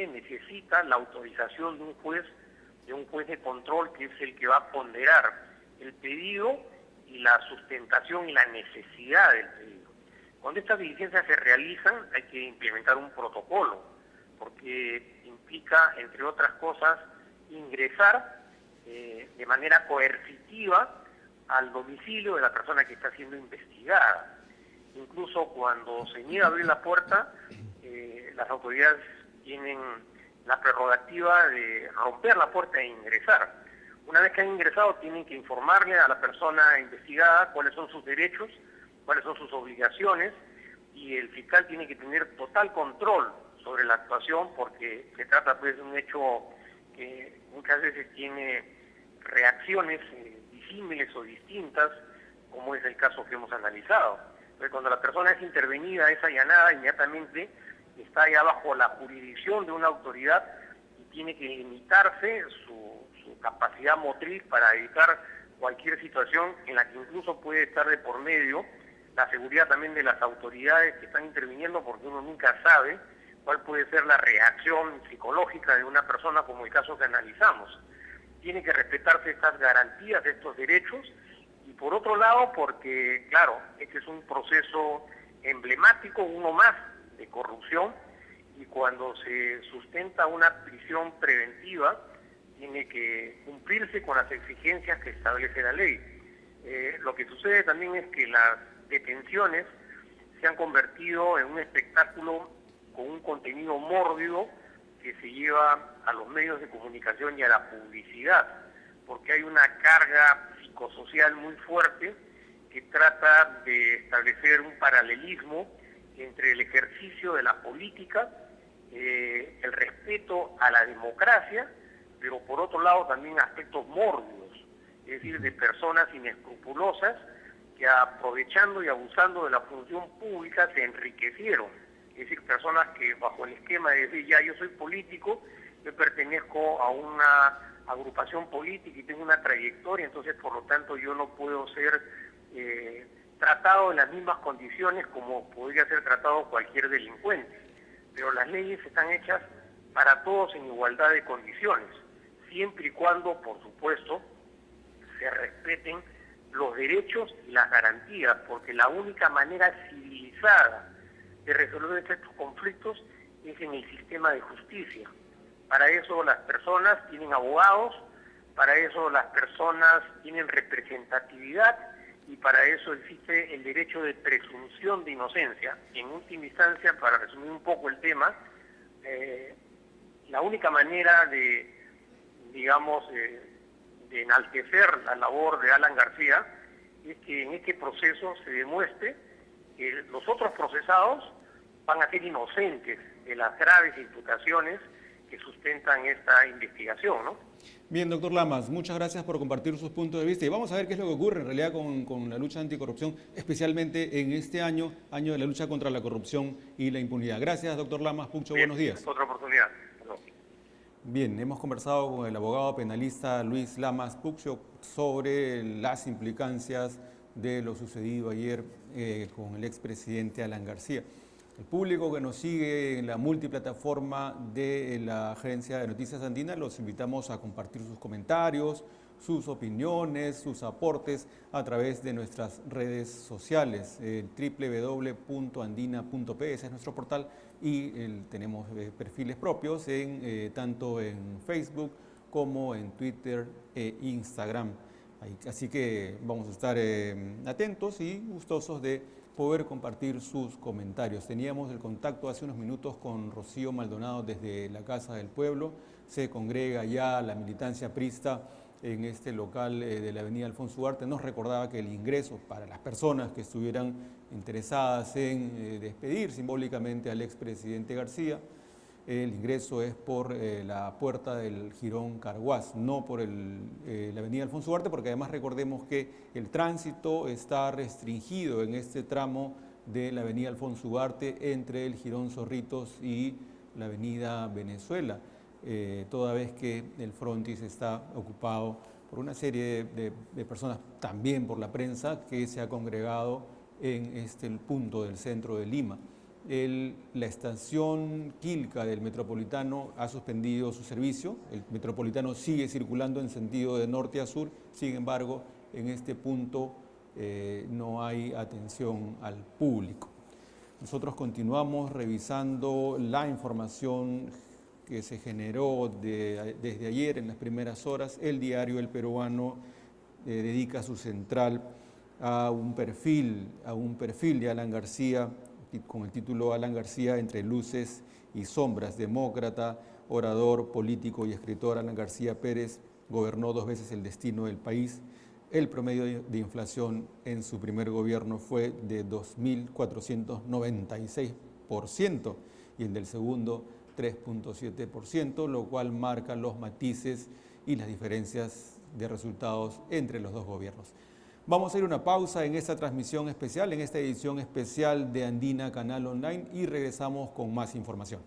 necesita la autorización de un juez de control, que es el que va a ponderar el pedido y la sustentación y la necesidad del pedido. Cuando estas diligencias se realizan hay que implementar un protocolo, porque implica, entre otras cosas, ingresar de manera coercitiva al domicilio de la persona que está siendo investigada. Incluso cuando se niega a abrir la puerta, las autoridades tienen la prerrogativa de romper la puerta e ingresar. Una vez que han ingresado, tienen que informarle a la persona investigada cuáles son sus derechos, cuáles son sus obligaciones, y el fiscal tiene que tener total control sobre la actuación, porque se trata pues de un hecho que muchas veces tiene reacciones disímiles o distintas, como es el caso que hemos analizado. Entonces, cuando la persona es intervenida, es allanada, inmediatamente está ya bajo la jurisdicción de una autoridad y tiene que limitarse su capacidad motriz para evitar cualquier situación en la que incluso puede estar de por medio la seguridad también de las autoridades que están interviniendo, porque uno nunca sabe cuál puede ser la reacción psicológica de una persona, como el caso que analizamos. Tiene que respetarse estas garantías, estos derechos, y por otro lado, porque, claro, este es un proceso emblemático, uno más, de corrupción, y cuando se sustenta una prisión preventiva, tiene que cumplirse con las exigencias que establece la ley. Lo que sucede también es que las detenciones se han convertido en un espectáculo con un contenido mórbido que se lleva a los medios de comunicación y a la publicidad, porque hay una carga psicosocial muy fuerte que trata de establecer un paralelismo entre el ejercicio de la política, el respeto a la democracia, pero por otro lado también aspectos mórbidos, es decir, de personas inescrupulosas que aprovechando y abusando de la función pública se enriquecieron. Es decir, personas que bajo el esquema de decir, ya yo soy político, yo pertenezco a una agrupación política y tengo una trayectoria, entonces por lo tanto yo no puedo ser tratado en las mismas condiciones como podría ser tratado cualquier delincuente. Pero las leyes están hechas para todos en igualdad de condiciones, siempre y cuando, por supuesto, se respeten los derechos y las garantías, porque la única manera civilizada de resolver estos conflictos es en el sistema de justicia. Para eso las personas tienen abogados, para eso las personas tienen representatividad y para eso existe el derecho de presunción de inocencia. En última instancia, para resumir un poco el tema, la única manera de, digamos, de enaltecer la labor de Alan García es que en este proceso se demuestre que los otros procesados van a ser inocentes de las graves imputaciones que sustentan esta investigación, ¿no? Bien, doctor Lamas, muchas gracias por compartir sus puntos de vista y vamos a ver qué es lo que ocurre en realidad con la lucha anticorrupción, especialmente en este año de la lucha contra la corrupción y la impunidad. Gracias, doctor Lamas Puccho, buenos días. Otra oportunidad. No. Bien, hemos conversado con el abogado penalista Luis Lamas Puccho sobre las implicancias de lo sucedido ayer con el expresidente Alan García. El público que nos sigue en la multiplataforma de la Agencia de Noticias Andina, los invitamos a compartir sus comentarios, sus opiniones, sus aportes a través de nuestras redes sociales, www.andina.p, ese es nuestro portal, y tenemos perfiles propios tanto en Facebook como en Twitter e Instagram. Así que vamos a estar atentos y gustosos de poder compartir sus comentarios. Teníamos el contacto hace unos minutos con Rocío Maldonado desde la Casa del Pueblo. Se congrega ya la militancia prista en este local de la avenida Alfonso Ugarte. Nos recordaba que el ingreso para las personas que estuvieran interesadas en despedir simbólicamente al expresidente García, el ingreso es por la puerta del Jirón Carhuaz, no por la avenida Alfonso Ugarte, porque además recordemos que el tránsito está restringido en este tramo de la avenida Alfonso Ugarte entre el Jirón Zorritos y la avenida Venezuela, toda vez que el frontis está ocupado por una serie de personas, también por la prensa, que se ha congregado en el punto del centro de Lima. La estación Quilca del Metropolitano ha suspendido su servicio. El Metropolitano sigue circulando en sentido de norte a sur. Sin embargo, en este punto no hay atención al público. Nosotros continuamos revisando la información que se generó desde ayer en las primeras horas. El diario El Peruano dedica su central a un perfil de Alan García, con el título Alan García entre luces y sombras, demócrata, orador, político y escritor. Alan García Pérez gobernó 2 veces el destino del país. El promedio de inflación en su primer gobierno fue de 2.496% y en el segundo 3.7%, lo cual marca los matices y las diferencias de resultados entre los dos gobiernos. Vamos a ir a una pausa en esta transmisión especial, en esta edición especial de Andina Canal Online, y regresamos con más información.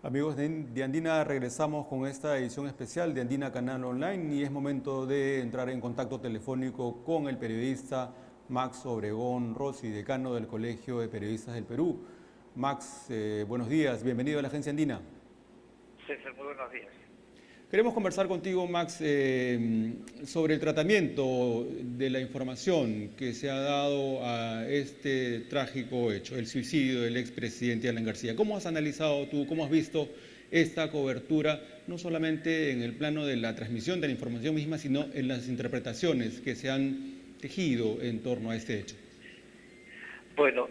Amigos de Andina, regresamos con esta edición especial de Andina Canal Online y es momento de entrar en contacto telefónico con el periodista Max Obregón Rossi, decano del Colegio de Periodistas del Perú. Max, buenos días, bienvenido a la Agencia Andina. César, muy buenos días. Queremos conversar contigo, Max, sobre el tratamiento de la información que se ha dado a este trágico hecho, el suicidio del expresidente Alan García. ¿Cómo has analizado tú, cómo has visto esta cobertura, no solamente en el plano de la transmisión de la información misma, sino en las interpretaciones que se han tejido en torno a este hecho? Bueno,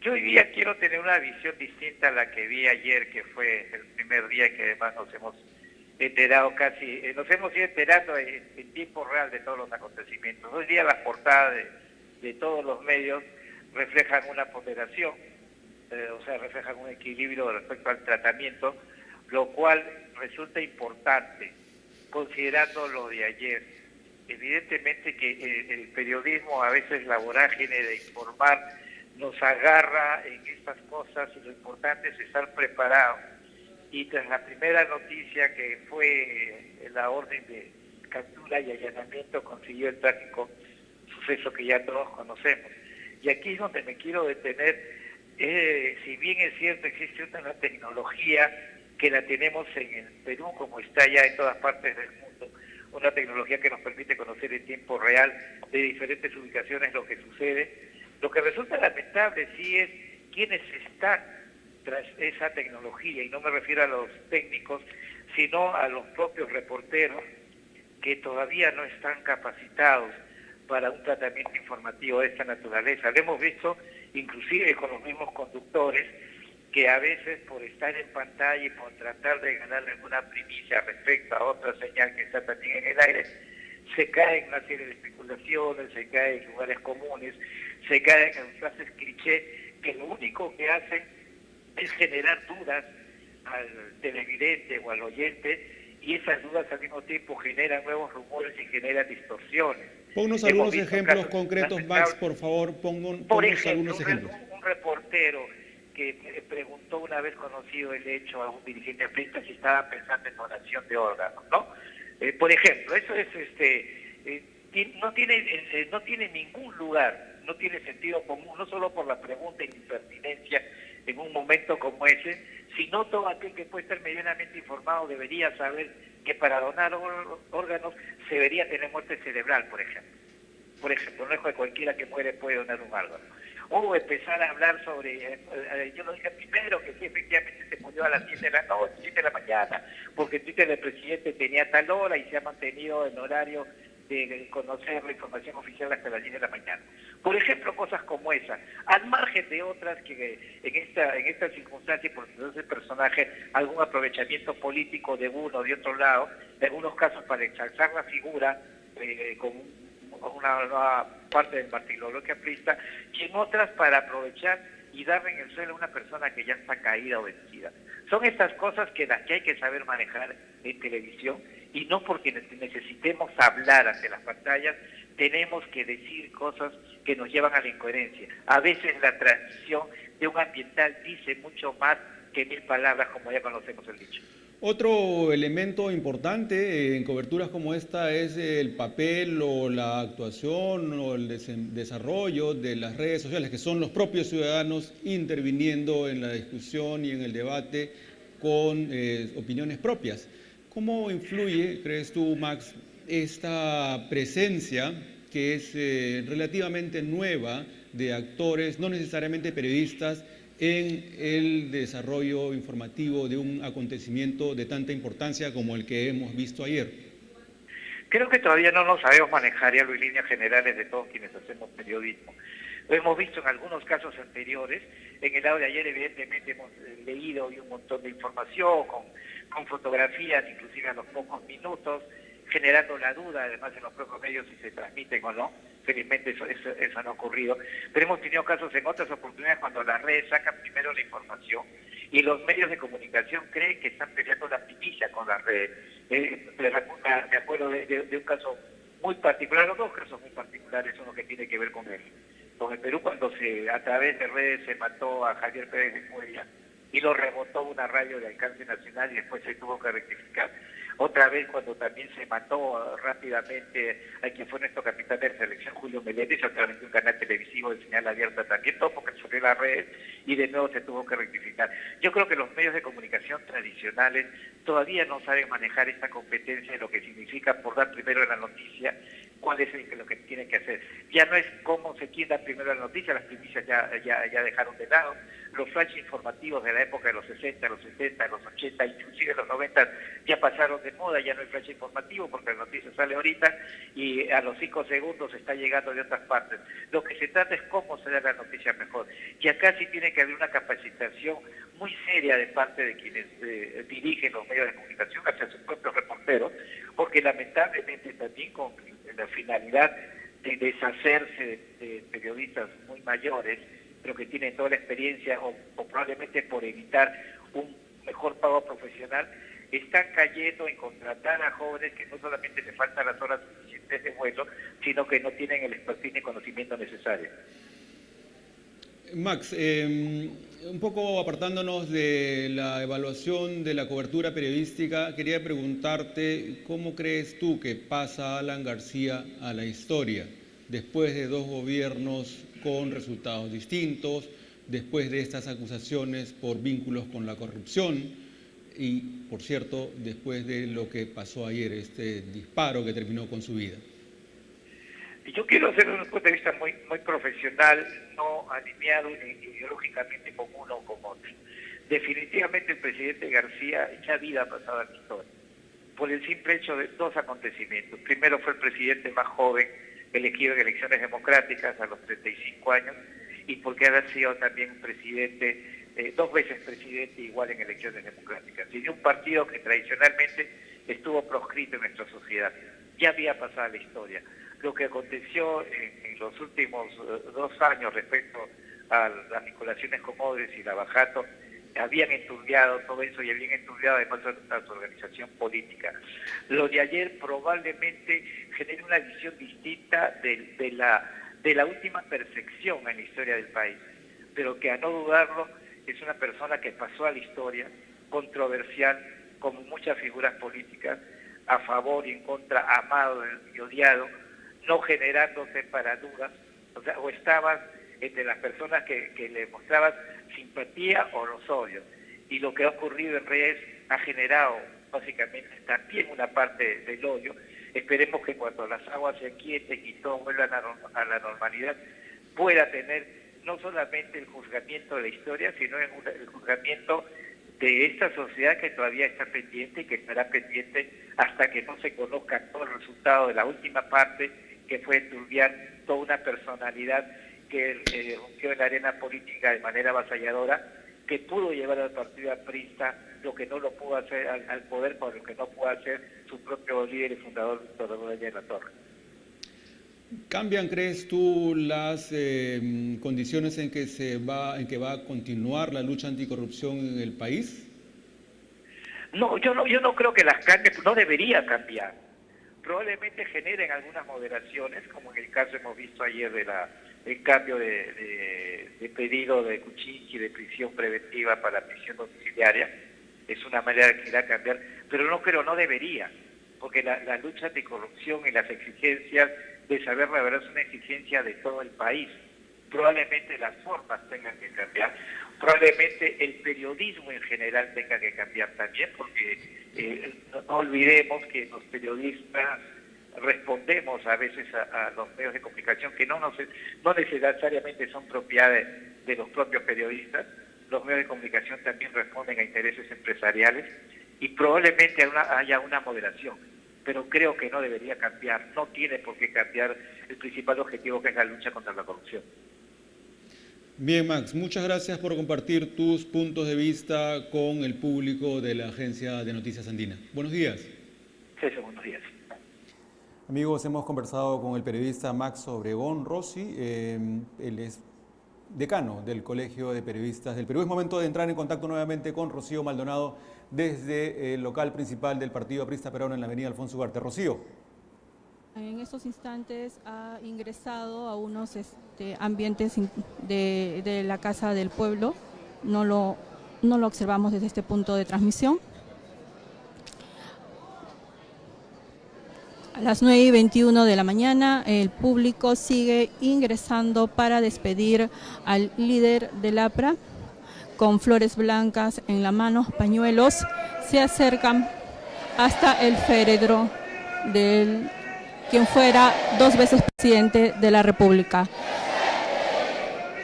yo hoy día quiero tener una visión distinta a la que vi ayer, que fue el primer día que además nos hemos enterado nos hemos ido enterando en tiempo real de todos los acontecimientos. Hoy día las portadas de todos los medios reflejan una ponderación, o sea, reflejan un equilibrio respecto al tratamiento, lo cual resulta importante, considerando lo de ayer. Evidentemente que el periodismo, a veces la vorágine de informar, nos agarra en estas cosas y lo importante es estar preparado. Y tras la primera noticia, que fue la orden captura y allanamiento consiguió el trágico suceso que ya todos conocemos. Y aquí es donde me quiero detener. Si bien es cierto, existe una tecnología que la tenemos en el Perú, como está ya en todas partes del mundo, una tecnología que nos permite conocer en tiempo real de diferentes ubicaciones lo que sucede. Lo que resulta lamentable sí es quiénes están tras esa tecnología, y no me refiero a los técnicos, sino a los propios reporteros que todavía no están capacitados para un tratamiento informativo de esta naturaleza. Lo hemos visto inclusive con los mismos conductores, que a veces por estar en pantalla y por tratar de ganar alguna primicia respecto a otra señal que está también en el aire, se caen en una serie de especulaciones, se caen en lugares comunes, se caen en frases cliché que lo único que hacen es generar dudas al televidente o al oyente, y esas dudas al mismo tiempo generan nuevos rumores y generan distorsiones. Ponnos algunos ejemplos concretos, Max, por favor, ponnos algunos ejemplos. Un reportero que preguntó una vez conocido el hecho a un dirigente aprista si estaba pensando en donación de órganos, ¿no? Por ejemplo, eso es no tiene ningún lugar, no tiene sentido común, no solo por la pregunta y la impertinencia en un momento como ese, sino todo aquel que puede estar medianamente informado debería saber que para donar órganos se debería tener muerte cerebral, por ejemplo. Por ejemplo, no es que cualquiera que muere puede donar un órgano. O empezar a hablar sobre, yo lo dije primero, que sí, efectivamente se murió a las 7 de la noche, 7 de la mañana, porque el Twitter del presidente tenía tal hora y se ha mantenido el horario de conocer la información oficial hasta las 10 de la mañana. Por ejemplo, cosas como esa, al margen de otras que en esta circunstancia, por ese personaje, algún aprovechamiento político de uno o de otro lado, en algunos casos para exalzar la figura con una nueva parte del martirologio aprista, y en otras para aprovechar y darle en el suelo a una persona que ya está caída o vencida. Son estas cosas que hay que saber manejar en televisión, y no porque necesitemos hablar ante las pantallas, tenemos que decir cosas que nos llevan a la incoherencia. A veces la transmisión de un ambiental dice mucho más que 1000 palabras, como ya conocemos el dicho. Otro elemento importante en coberturas como esta es el papel o la actuación o el desarrollo de las redes sociales, que son los propios ciudadanos interviniendo en la discusión y en el debate con opiniones propias. ¿Cómo influye, crees tú, Max, esta presencia que es relativamente nueva de actores, no necesariamente periodistas, en el desarrollo informativo de un acontecimiento de tanta importancia como el que hemos visto ayer? Creo que todavía no lo sabemos manejar, ya lo en líneas generales de todos quienes hacemos periodismo. Lo hemos visto en algunos casos anteriores. En el lado de ayer, evidentemente, hemos leído hoy un montón de información, con fotografías, inclusive a los pocos minutos, generando la duda, además, en los propios medios si se transmiten o no. Felizmente eso no ha ocurrido. Pero hemos tenido casos en otras oportunidades cuando las redes sacan primero la información y los medios de comunicación creen que están peleando la primicia con las redes. Me acuerdo de un caso muy particular, los dos casos muy particulares, uno que tiene que ver con el Perú, cuando a través de redes se mató a Javier Pérez de Cuellar y lo rebotó una radio de alcance nacional y después se tuvo que rectificar. Otra vez cuando también se mató rápidamente a quien fue nuestro capitán de selección, Julio Meléndez, a través de un canal televisivo de señal abierta también, todo porque salió las redes y de nuevo se tuvo que rectificar. Yo creo que los medios de comunicación tradicionales todavía no saben manejar esta competencia de lo que significa por dar primero la noticia, cuál es lo que tienen que hacer. Ya no es cómo se quiere dar primero la noticia, las primicias ya dejaron de lado. Los flash informativos de la época de los 60, los 70, los 80, inclusive los 90 ya pasaron de moda, ya no hay flash informativo porque la noticia sale ahorita y a los 5 segundos está llegando de otras partes. Lo que se trata es cómo se da la noticia mejor. Y acá sí tiene que haber una capacitación muy seria de parte de quienes dirigen los medios de comunicación hacia sus propios reporteros, porque lamentablemente también con la finalidad de deshacerse de periodistas muy mayores, pero que tienen toda la experiencia o probablemente por evitar un mejor pago profesional, están cayendo en contratar a jóvenes que no solamente les faltan las horas suficientes de vuelo, sino que no tienen el expertise ni conocimiento necesario. Max, un poco apartándonos de la evaluación de la cobertura periodística, quería preguntarte cómo crees tú que pasa Alan García a la historia después de 2 gobiernos con resultados distintos, después de estas acusaciones por vínculos con la corrupción y, por cierto, después de lo que pasó ayer, este disparo que terminó con su vida. Yo quiero hacer un punto de vista muy profesional, no alineado ideológicamente con uno o con otro. Definitivamente el presidente García ya había pasado a la historia, por el simple hecho de 2 acontecimientos. Primero, fue el presidente más joven elegido en elecciones democráticas a los 35 años, y porque había sido también presidente, 2 veces presidente igual en elecciones democráticas, y de un partido que tradicionalmente estuvo proscrito en nuestra sociedad. Ya había pasado a la historia. Lo que aconteció en los últimos 2 años respecto a las vinculaciones con Odres y Lavajato, habían enturbiado todo eso y habían enturbiado además a su organización política. Lo de ayer probablemente genere una visión distinta de la última percepción en la historia del país, pero que a no dudarlo es una persona que pasó a la historia, controversial, como muchas figuras políticas, a favor y en contra, amado y odiado, no generándose para dudas, o estabas entre las personas que le mostraban simpatía o los odios. Y lo que ha ocurrido en redes ha generado básicamente también una parte del odio. Esperemos que cuando las aguas se aquieten y todo vuelva a la normalidad, pueda tener no solamente el juzgamiento de la historia, sino el juzgamiento de esta sociedad que todavía está pendiente y que estará pendiente hasta que no se conozca todo el resultado de la última parte, que fue enturbiar toda una personalidad que rompió en la arena política de manera avasalladora, que pudo llevar al partido aprista lo que no lo pudo hacer al poder, por lo que no pudo hacer su propio líder y fundador, Víctor Manuel de la Torre. ¿Cambian, crees tú, las condiciones en que va a continuar la lucha anticorrupción en el país? No, yo no creo que las cambie, no debería cambiar. Probablemente generen algunas moderaciones, como en el caso hemos visto ayer el cambio de pedido de Kuczynski de prisión preventiva para prisión domiciliaria. Es una manera que irá a cambiar, pero no debería, porque la lucha anticorrupción y las exigencias de saber la verdad es una exigencia de todo el país. Probablemente las formas tengan que cambiar, probablemente el periodismo en general tenga que cambiar también, porque no olvidemos que los periodistas respondemos a veces a los medios de comunicación que no necesariamente son propiedad de los propios periodistas. Los medios de comunicación también responden a intereses empresariales y probablemente haya una moderación, pero creo que no debería cambiar, no tiene por qué cambiar el principal objetivo, que es la lucha contra la corrupción. Bien, Max, muchas gracias por compartir tus puntos de vista con el público de la Agencia de Noticias Andina. Buenos días. Sí, buenos días. Amigos, hemos conversado con el periodista Max Obregón Rossi. Él es decano del Colegio de Periodistas del Perú. Es momento de entrar en contacto nuevamente con Rocío Maldonado desde el local principal del Partido Aprista Peruano en la avenida Alfonso Ugarte. Rocío. En estos instantes ha ingresado a unos ambientes de la Casa del Pueblo. No lo observamos desde este punto de transmisión. A las 9:21 de la mañana, el público sigue ingresando para despedir al líder del APRA con flores blancas en la mano, pañuelos. Se acercan hasta el féretro del quien fuera 2 veces presidente de la República.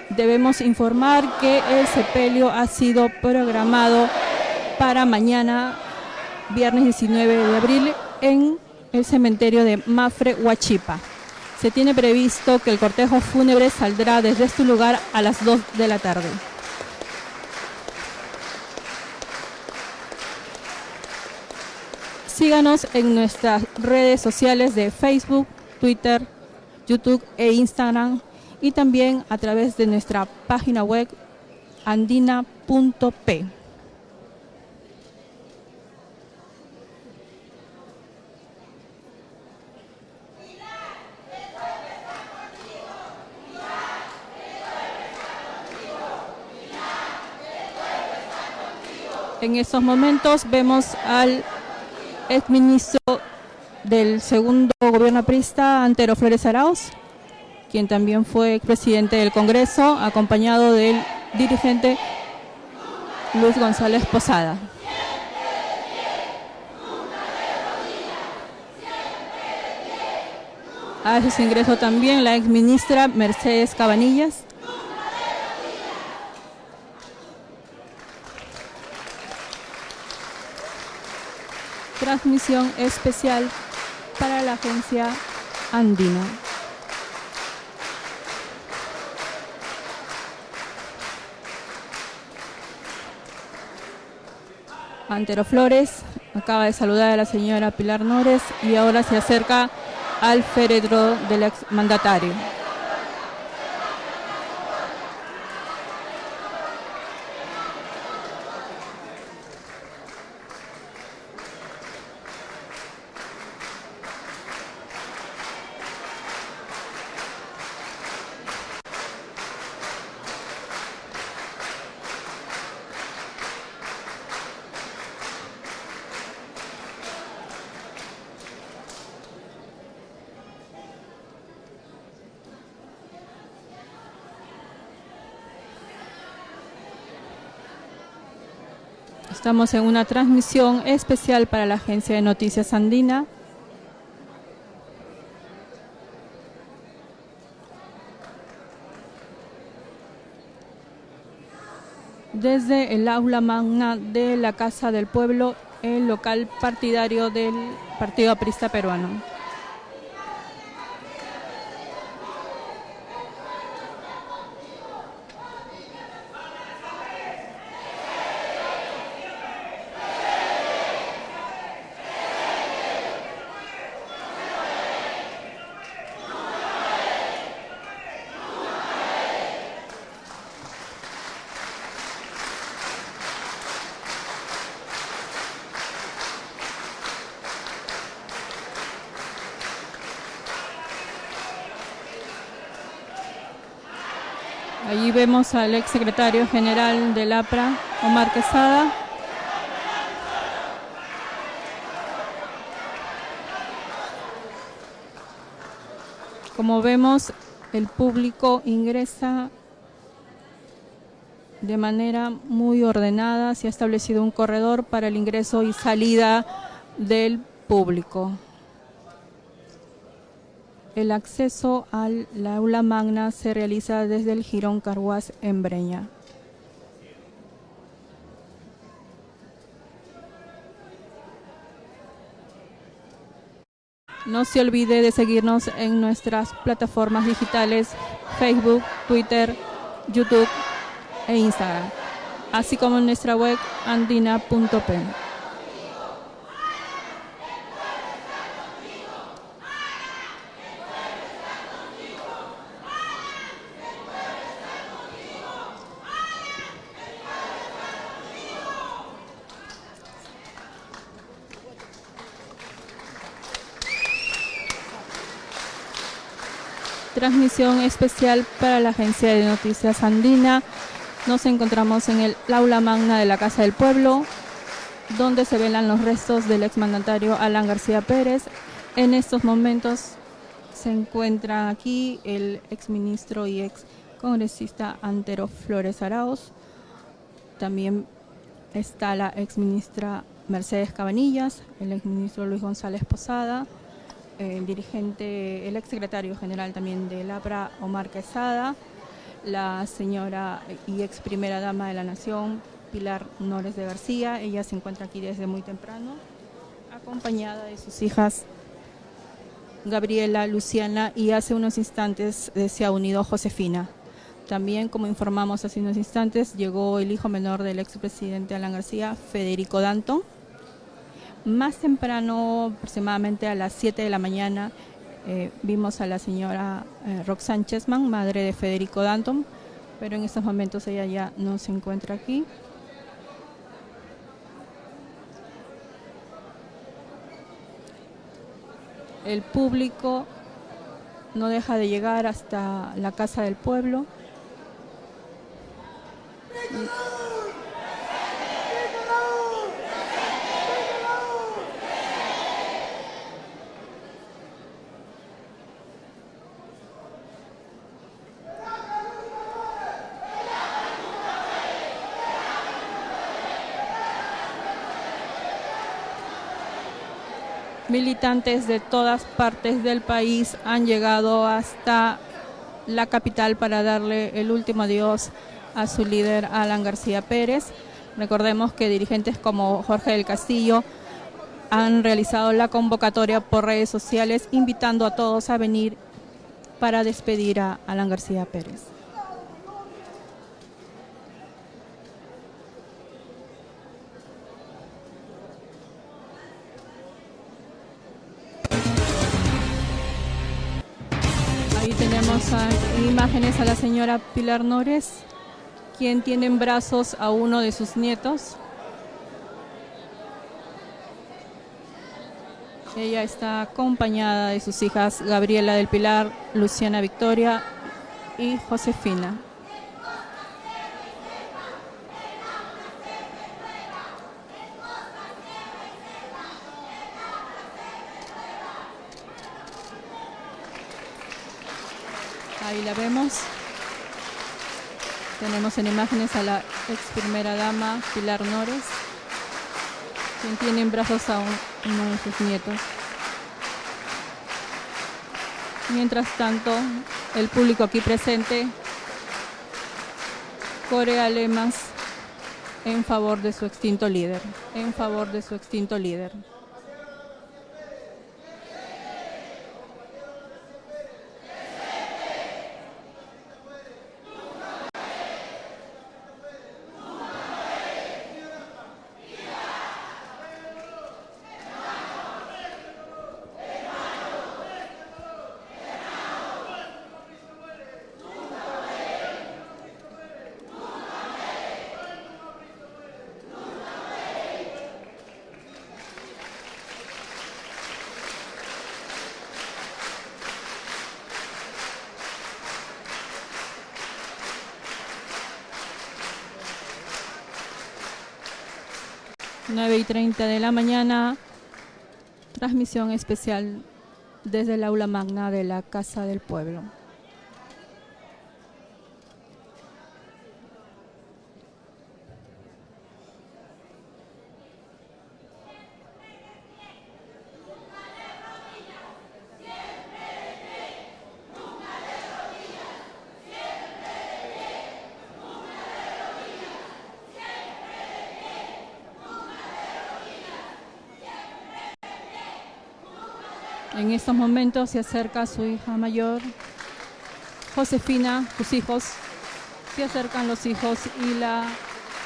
Debemos informar que el sepelio ha sido programado para mañana, viernes 19 de abril, en el cementerio de Mafre, Huachipa. Se tiene previsto que el cortejo fúnebre saldrá desde este lugar a las 2 de la tarde. Síganos en nuestras redes sociales de Facebook, Twitter, YouTube e Instagram, y también a través de nuestra página web andina.p. En estos momentos vemos al exministro del segundo gobierno aprista, Antero Flores Arauz, quien también fue presidente del Congreso, acompañado del dirigente Luis González Posada. Hace su ingreso también la exministra Mercedes Cabanillas. Transmisión especial para la agencia andina. Antero Flores acaba de saludar a la señora Pilar Nores y ahora se acerca al féretro del exmandatario. Estamos en una transmisión especial para la agencia de noticias andina. Desde el aula magna de la Casa del Pueblo, el local partidario del Partido Aprista Peruano. Allí vemos al ex secretario general del APRA, Omar Quesada. Como vemos, el público ingresa de manera muy ordenada. Se ha establecido un corredor para el ingreso y salida del público. El acceso al aula magna se realiza desde el Jirón Carhuaz en Breña. No se olvide de seguirnos en nuestras plataformas digitales Facebook, Twitter, YouTube e Instagram, así como en nuestra web andina.p. Transmisión especial para la agencia de noticias andina. Nos encontramos en el aula magna de la Casa del Pueblo, donde se velan los restos del exmandatario Alan García Pérez. En estos momentos se encuentra aquí el exministro y ex congresista Antero Flores Arauz. También está la exministra Mercedes Cabanillas, el exministro Luis González Posada, el dirigente, el exsecretario general también del APRA, Omar Quesada, la señora y ex primera dama de la Nación, Pilar Nores de García. Ella se encuentra aquí desde muy temprano, acompañada de sus hijas Gabriela, Luciana y hace unos instantes se ha unido Josefina. También, como informamos hace unos instantes, llegó el hijo menor del expresidente Alan García, Federico Danton. Más temprano, aproximadamente a las 7 de la mañana, vimos a la señora Roxanne Chessman, madre de Federico Danton, pero en estos momentos ella ya no se encuentra aquí. El público no deja de llegar hasta la Casa del Pueblo. militantes de todas partes del país han llegado hasta la capital para darle el último adiós a su líder Alan García Pérez. Recordemos que dirigentes como Jorge del Castillo han realizado la convocatoria por redes sociales invitando a todos a venir para despedir a Alan García Pérez. Ahí tenemos imágenes a la señora Pilar Nores, quien tiene en brazos a uno de sus nietos. Ella está acompañada de sus hijas Gabriela del Pilar, Luciana Victoria y Josefina. Ahí la vemos. Tenemos en imágenes a la ex primera dama Pilar Nores, quien tiene en brazos a uno de sus nietos. Mientras tanto, el público aquí presente corea lemas en favor de su extinto líder, en favor de su extinto líder. Nueve y 30 de la mañana, transmisión especial desde el aula magna de la Casa del Pueblo. En estos momentos se acerca su hija mayor, Josefina, sus hijos, se acercan los hijos y la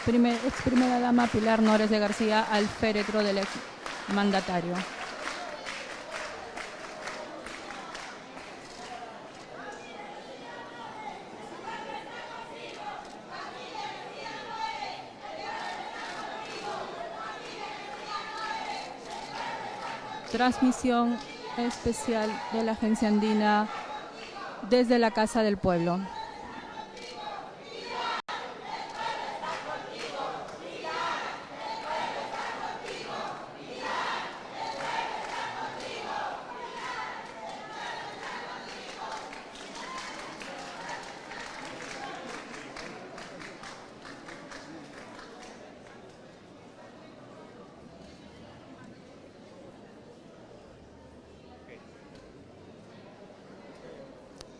ex primera dama Pilar Nores de García al féretro del ex mandatario. Transmisión especial de la Agencia Andina desde la Casa del Pueblo.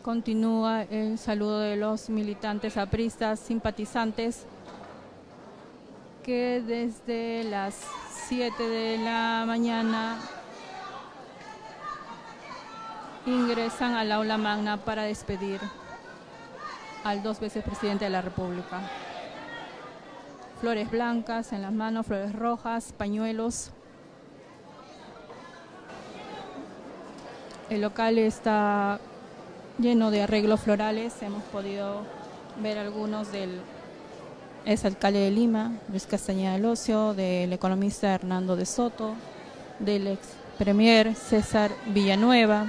Continúa el saludo de los militantes apristas, simpatizantes, que desde las 7 de la mañana ingresan al aula magna para despedir al 2 veces presidente de la República. Flores blancas en las manos, flores rojas, pañuelos. El local está lleno de arreglos florales. Hemos podido ver algunos del exalcalde de Lima, Luis Castañeda del Ocio, del economista Hernando de Soto, del ex premier César Villanueva,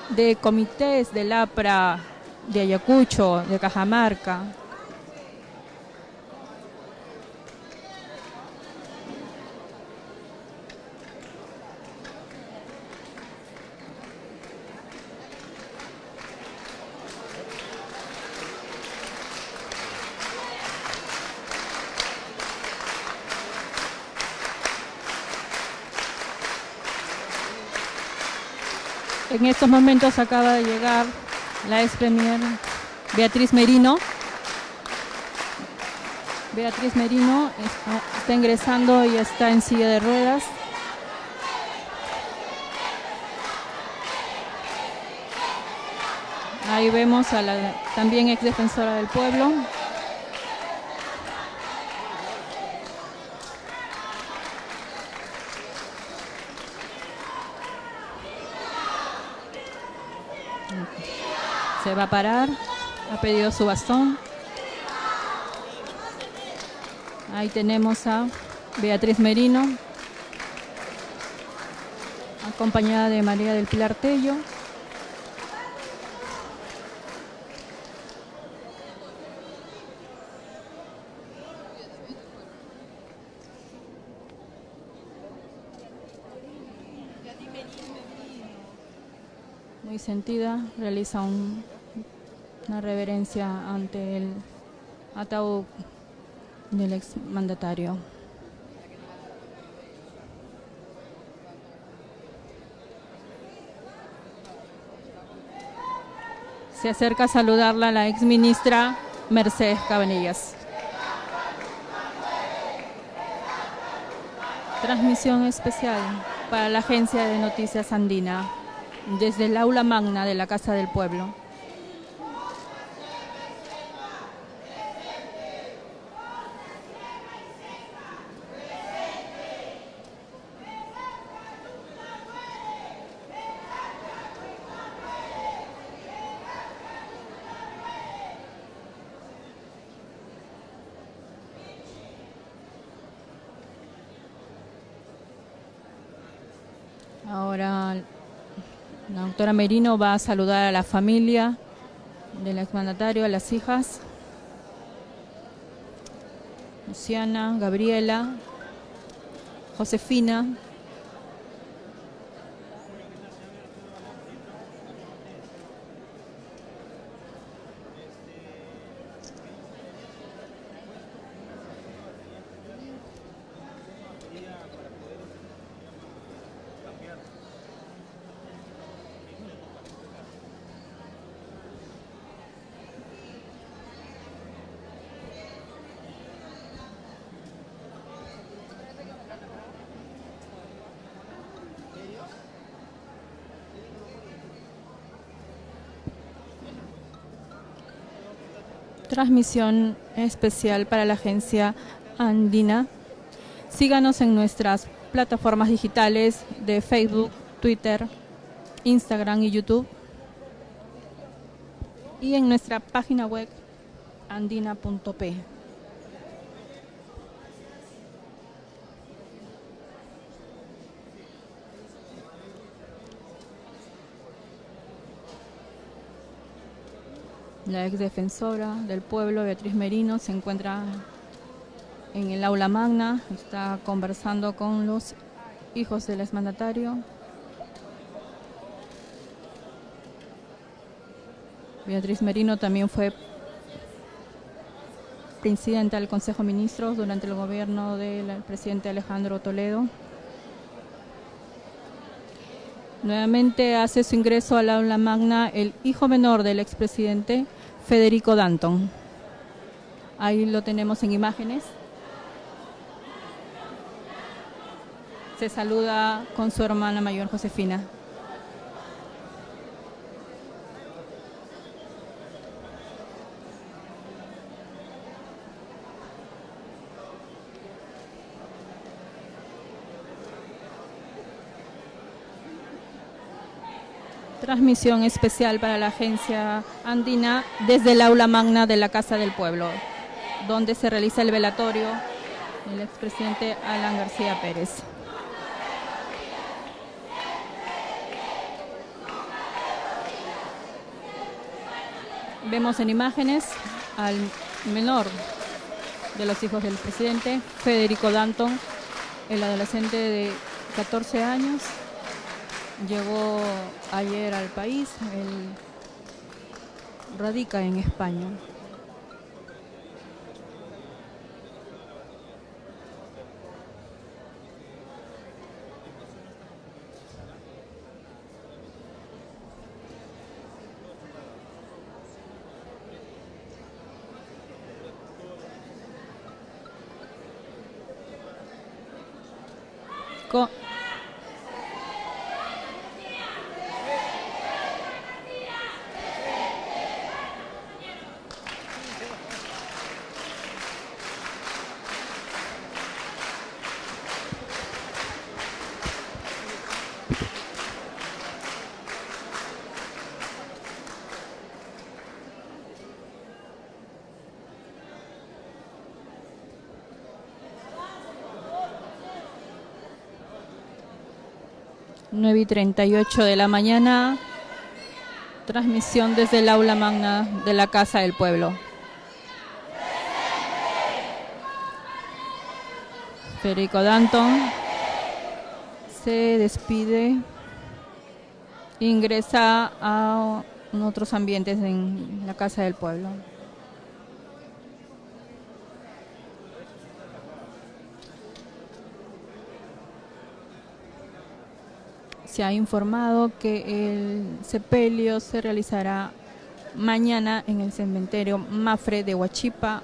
de comités del APRA de Ayacucho, de Cajamarca. En estos momentos acaba de llegar la ex premier Beatriz Merino. Beatriz Merino está ingresando y está en silla de ruedas. Ahí vemos a la también ex defensora del pueblo. Se va a parar, ha pedido su bastón. Ahí tenemos a Beatriz Merino, acompañada de María del Pilar Tello. Muy sentida, realiza una reverencia ante el ataúd del exmandatario. Se acerca a saludarla la exministra Mercedes Cabanillas. Transmisión especial para la Agencia de Noticias Andina, desde el aula magna de la Casa del Pueblo. Ahora la doctora Merino va a saludar a la familia del exmandatario, a las hijas, Luciana, Gabriela, Josefina. Transmisión especial para la Agencia Andina. Síganos en nuestras plataformas digitales de Facebook, Twitter, Instagram y YouTube. Y en nuestra página web andina.p. La ex defensora del pueblo, Beatriz Merino, se encuentra en el aula magna, está conversando con los hijos del exmandatario. Beatriz Merino también fue presidenta del Consejo de Ministros durante el gobierno del presidente Alejandro Toledo. Nuevamente hace su ingreso al aula magna el hijo menor del expresidente, Federico Danton. Ahí lo tenemos en imágenes. Se saluda con su hermana mayor, Josefina. Transmisión especial para la Agencia Andina desde el aula magna de la Casa del Pueblo, donde se realiza el velatorio del expresidente Alan García Pérez. Vemos en imágenes al menor de los hijos del presidente, Federico Danton, el adolescente de 14 años. Llegó ayer al país, él radica en España. Co- Nueve y 38 de la mañana, transmisión desde el aula magna de la Casa del Pueblo. Federico Danton se despide, ingresa a otros ambientes en la Casa del Pueblo. Se ha informado que el sepelio se realizará mañana en el cementerio Mafre de Huachipa.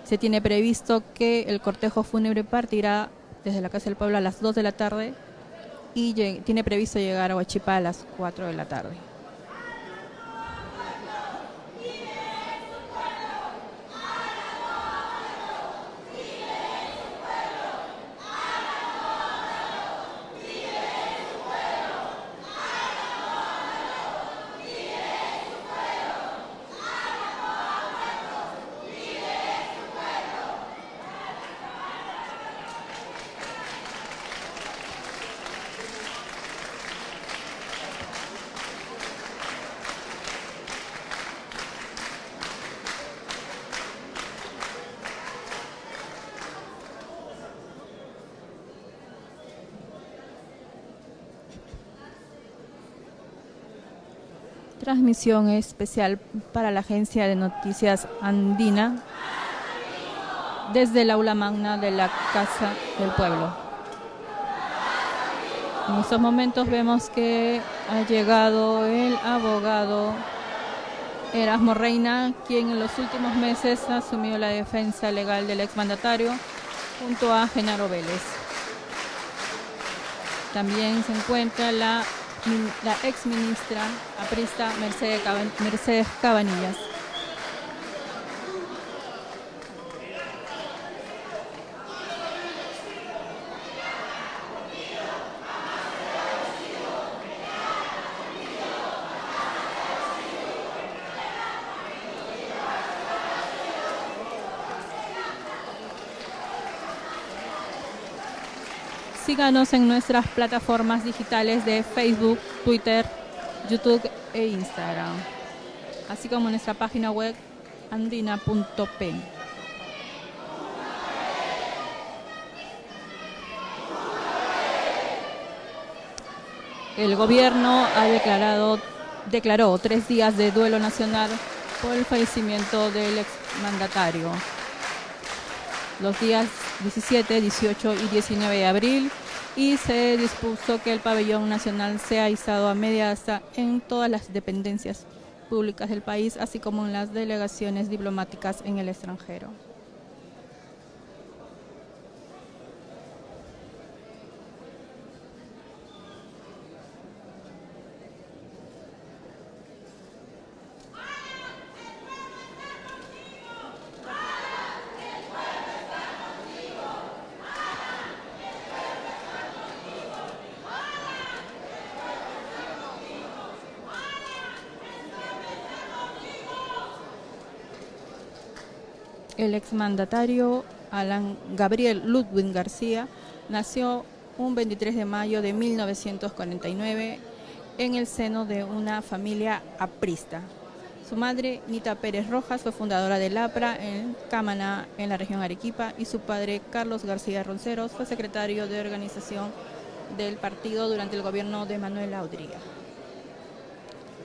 Se tiene previsto que el cortejo fúnebre partirá desde la Casa del Pueblo a las 2 de la tarde y tiene previsto llegar a Huachipa a las 4 de la tarde. Transmisión especial para la Agencia de Noticias Andina desde el aula magna de la Casa del Pueblo. En estos momentos vemos que ha llegado el abogado Erasmo Reina, quien en los últimos meses ha asumido la defensa legal del exmandatario junto a Genaro Vélez. También se encuentra la exministra aprista Mercedes Cabanillas. Síganos en nuestras plataformas digitales de Facebook, Twitter, YouTube e Instagram, así como en nuestra página web andina.p. El gobierno declaró 3 días de duelo nacional por el fallecimiento del exmandatario. Los días 17, 18 y 19 de abril, y se dispuso que el pabellón nacional sea izado a media asta en todas las dependencias públicas del país, así como en las delegaciones diplomáticas en el extranjero. El exmandatario Alan Gabriel Ludwig García nació un 23 de mayo de 1949 en el seno de una familia aprista. Su madre, Nita Pérez Rojas, fue fundadora del APRA en Camaná, en la región Arequipa, y su padre, Carlos García Ronceros, fue secretario de organización del partido durante el gobierno de Manuel Audría.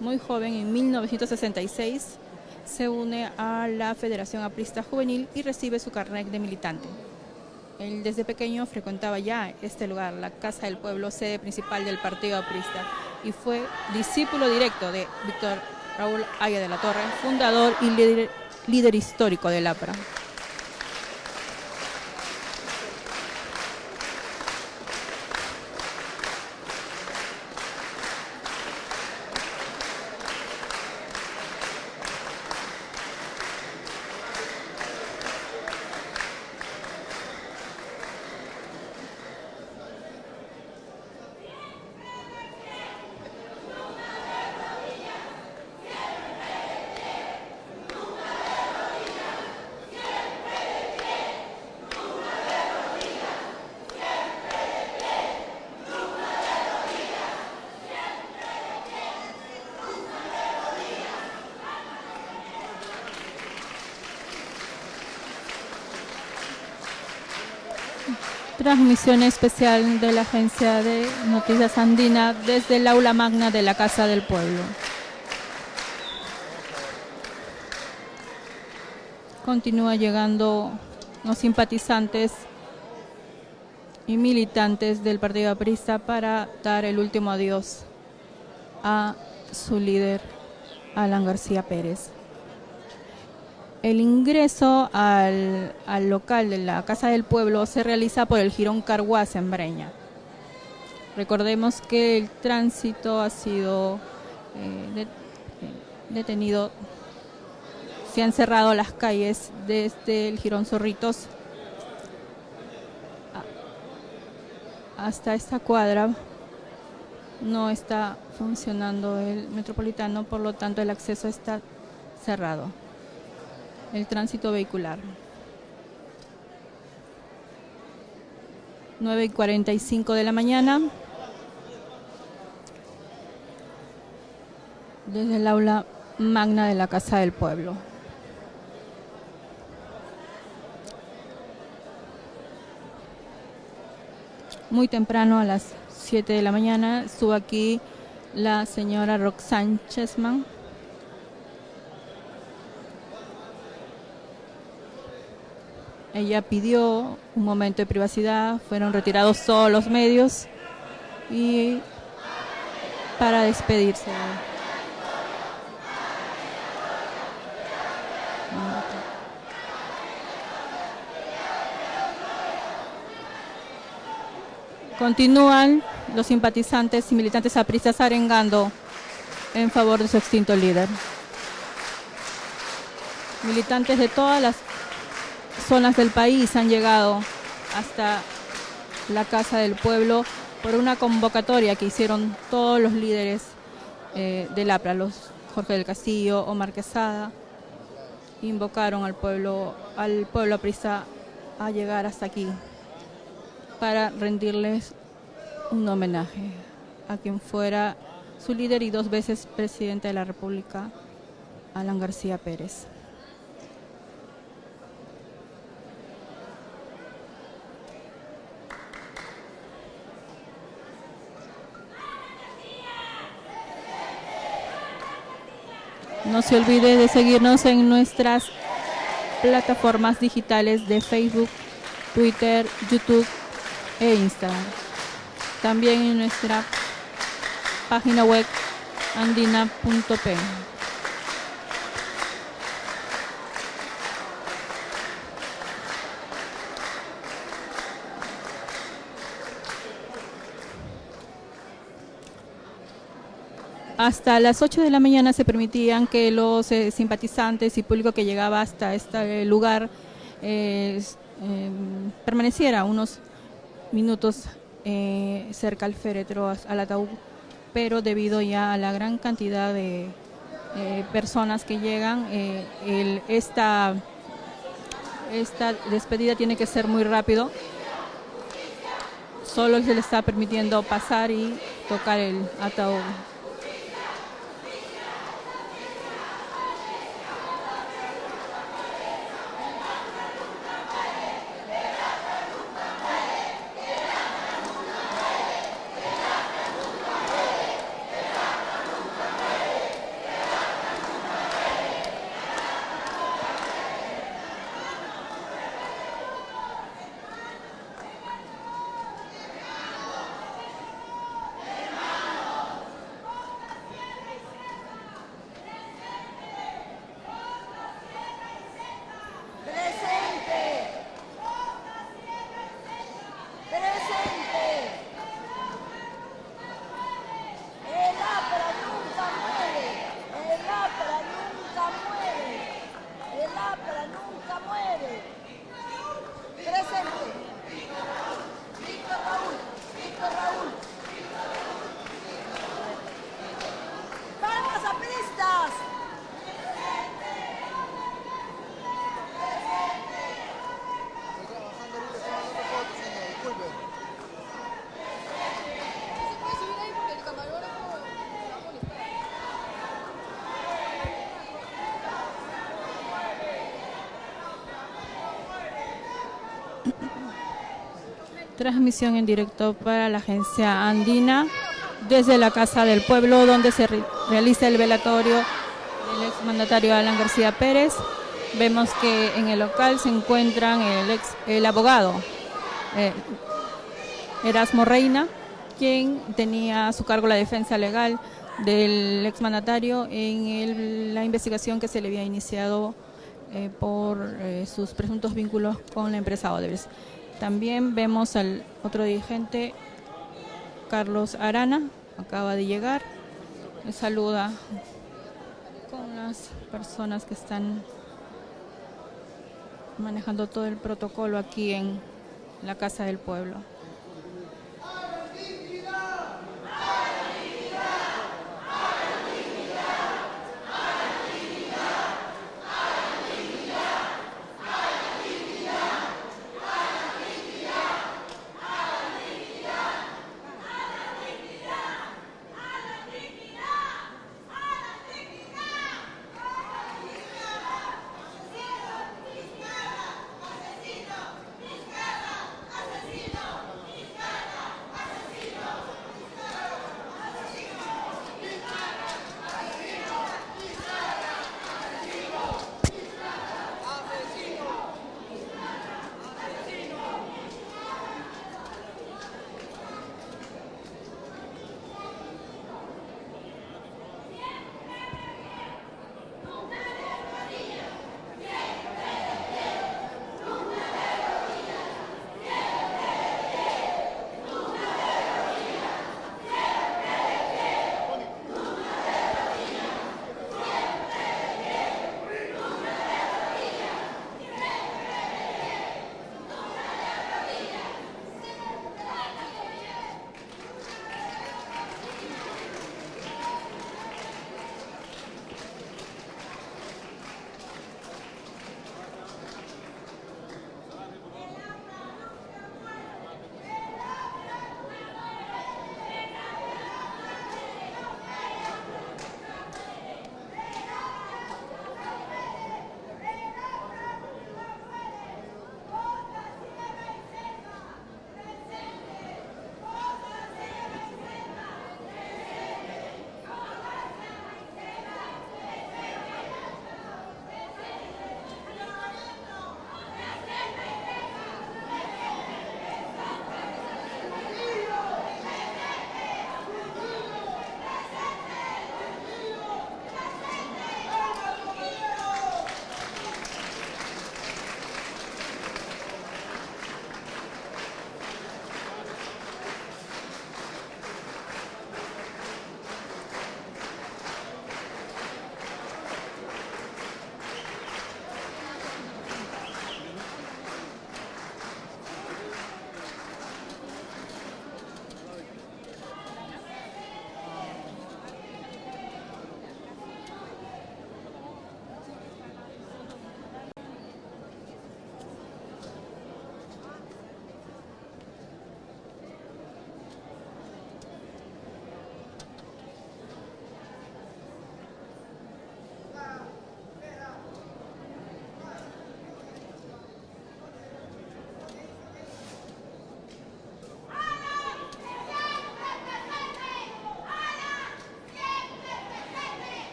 Muy joven, en 1966, se une a la Federación Aprista Juvenil y recibe su carnet de militante. Él desde pequeño frecuentaba ya este lugar, la Casa del Pueblo, sede principal del partido aprista, y fue discípulo directo de Víctor Raúl Haya de la Torre, fundador y líder histórico del APRA. Transmisión especial de la Agencia de Noticias Andina desde el aula magna de la Casa del Pueblo. Continúa llegando los simpatizantes y militantes del Partido Aprista para dar el último adiós a su líder, Alan García Pérez. El ingreso al local de la Casa del Pueblo se realiza por el Jirón Carhuaz en Breña. Recordemos que el tránsito ha sido detenido. Se han cerrado las calles desde el Jirón Zorritos hasta esta cuadra. No está funcionando el metropolitano, por lo tanto el acceso está cerrado. El tránsito vehicular. 9:45 de la mañana. Desde el aula magna de la Casa del Pueblo. Muy temprano, a las 7 de la mañana, estuvo aquí la señora Roxanne Chessman. Ella pidió un momento de privacidad, fueron retirados todos los medios y para despedirse. Continúan los simpatizantes y militantes apristas arengando en favor de su extinto líder. Militantes de todas las zonas del país han llegado hasta la Casa del Pueblo por una convocatoria que hicieron todos los líderes del APRA, los Jorge del Castillo, Omar Quesada, invocaron al pueblo aprista a llegar hasta aquí para rendirles un homenaje a quien fuera su líder y 2 veces presidente de la República, Alan García Pérez. No se olvide de seguirnos en nuestras plataformas digitales de Facebook, Twitter, YouTube e Instagram. También en nuestra página web andina.p. Hasta las 8 de la mañana se permitían que los simpatizantes y público que llegaba hasta este lugar permaneciera unos minutos cerca al féretro, al ataúd, pero debido ya a la gran cantidad de personas que llegan, esta despedida tiene que ser muy rápido. Solo se le está permitiendo pasar y tocar el ataúd. Transmisión en directo para la agencia andina desde la Casa del Pueblo, donde se realiza el velatorio del exmandatario Alan García Pérez. Vemos que en el local se encuentran el abogado Erasmo Reina, quien tenía a su cargo la defensa legal del exmandatario en la investigación que se le había iniciado por sus presuntos vínculos con la empresa Odebrecht. También vemos al otro dirigente, Carlos Arana, acaba de llegar, le saluda con las personas que están manejando todo el protocolo aquí en la Casa del Pueblo.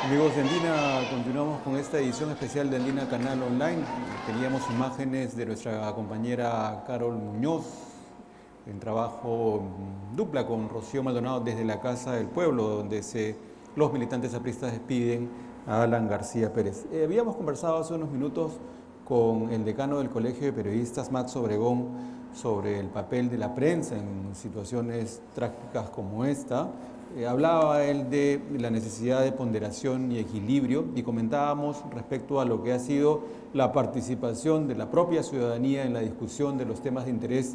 Amigos de Andina, continuamos con esta edición especial de Andina Canal Online. Teníamos imágenes de nuestra compañera Carol Muñoz en trabajo dupla con Rocío Maldonado desde la Casa del Pueblo, donde los militantes apristas despiden a Alan García Pérez. Habíamos conversado hace unos minutos con el decano del Colegio de Periodistas, Max Obregón, sobre el papel de la prensa en situaciones trágicas como esta. Hablaba él de la necesidad de ponderación y equilibrio y comentábamos respecto a lo que ha sido la participación de la propia ciudadanía en la discusión de los temas de interés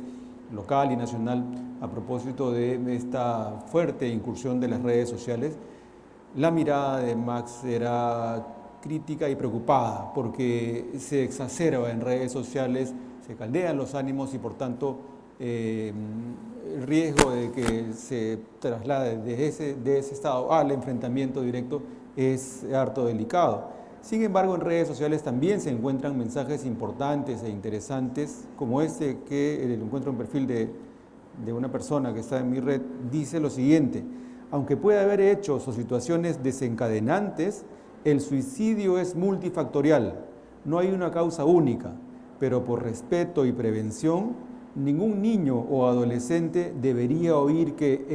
local y nacional a propósito de esta fuerte incursión de las redes sociales. La mirada de Max era crítica y preocupada porque se exacerba en redes sociales, se caldean los ánimos y por tanto el riesgo de que se traslade de ese estado al enfrentamiento directo es harto delicado. Sin embargo, en redes sociales también se encuentran mensajes importantes e interesantes, como este que encuentro en perfil de una persona que está en mi red. Dice lo siguiente: aunque puede haber hechos o situaciones desencadenantes, el suicidio es multifactorial, no hay una causa única, pero por respeto y prevención, ningún niño o adolescente debería oír que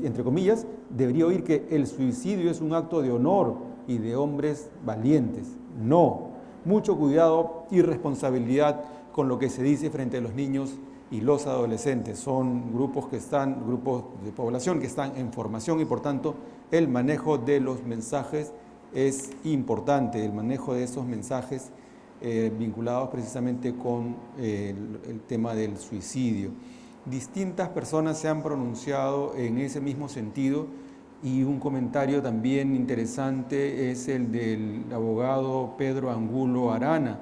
entre comillas, debería oír que el suicidio es un acto de honor y de hombres valientes. No, mucho cuidado y responsabilidad con lo que se dice frente a los niños y los adolescentes. Son grupos de población que están en formación y por tanto el manejo de los mensajes es importante, el manejo de esos mensajes vinculados precisamente con el tema del suicidio. Distintas personas se han pronunciado en ese mismo sentido y un comentario también interesante es el del abogado Pedro Angulo Arana,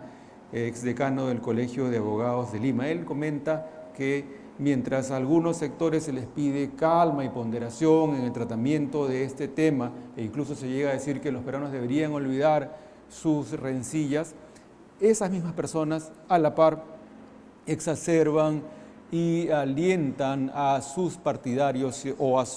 exdecano del Colegio de Abogados de Lima. Él comenta que mientras a algunos sectores se les pide calma y ponderación en el tratamiento de este tema, e incluso se llega a decir que los peruanos deberían olvidar sus rencillas, esas mismas personas a la par exacerban y alientan a sus partidarios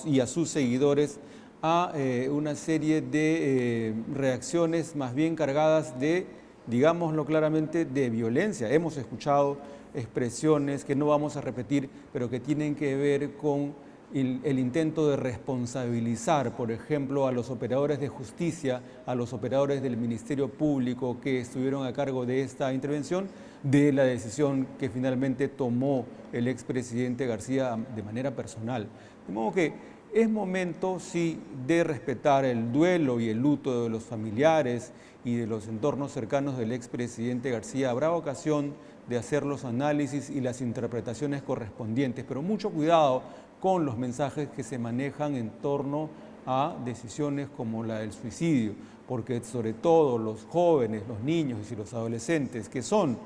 y a sus seguidores a una serie de reacciones más bien cargadas de, digámoslo claramente, de violencia. Hemos escuchado expresiones que no vamos a repetir, pero que tienen que ver con el intento de responsabilizar, por ejemplo, a los operadores de justicia, a los operadores del Ministerio Público que estuvieron a cargo de esta intervención, de la decisión que finalmente tomó el expresidente García de manera personal. De modo que es momento, sí, de respetar el duelo y el luto de los familiares y de los entornos cercanos del expresidente García. Habrá ocasión de hacer los análisis y las interpretaciones correspondientes, pero mucho cuidado con los mensajes que se manejan en torno a decisiones como la del suicidio, porque sobre todo los jóvenes, los niños y los adolescentes, que son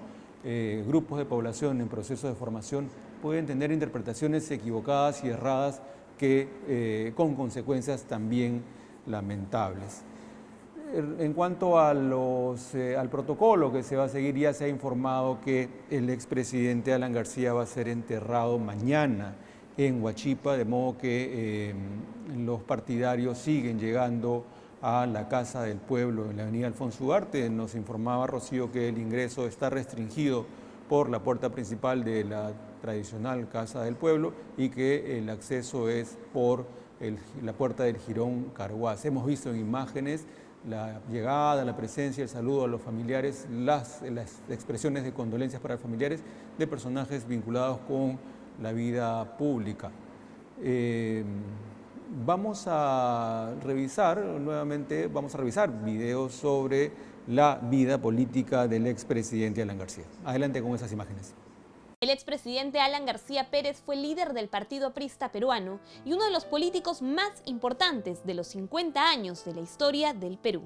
grupos de población en proceso de formación, pueden tener interpretaciones equivocadas y erradas con consecuencias también lamentables. En cuanto a al protocolo que se va a seguir, ya se ha informado que el expresidente Alan García va a ser enterrado mañana en Huachipa, de modo que los partidarios siguen llegando a la Casa del Pueblo en la avenida Alfonso Ugarte. Nos informaba Rocío que el ingreso está restringido por la puerta principal de la tradicional Casa del Pueblo y que el acceso es por la puerta del Jirón Carhuaz. Hemos visto en imágenes la llegada, la presencia, el saludo a los familiares, las expresiones de condolencias para los familiares de personajes vinculados con la vida pública. Vamos a revisar videos sobre la vida política del expresidente Alan García. Adelante con esas imágenes. El expresidente Alan García Pérez fue líder del Partido Aprista peruano y uno de los políticos más importantes de los 50 años de la historia del Perú.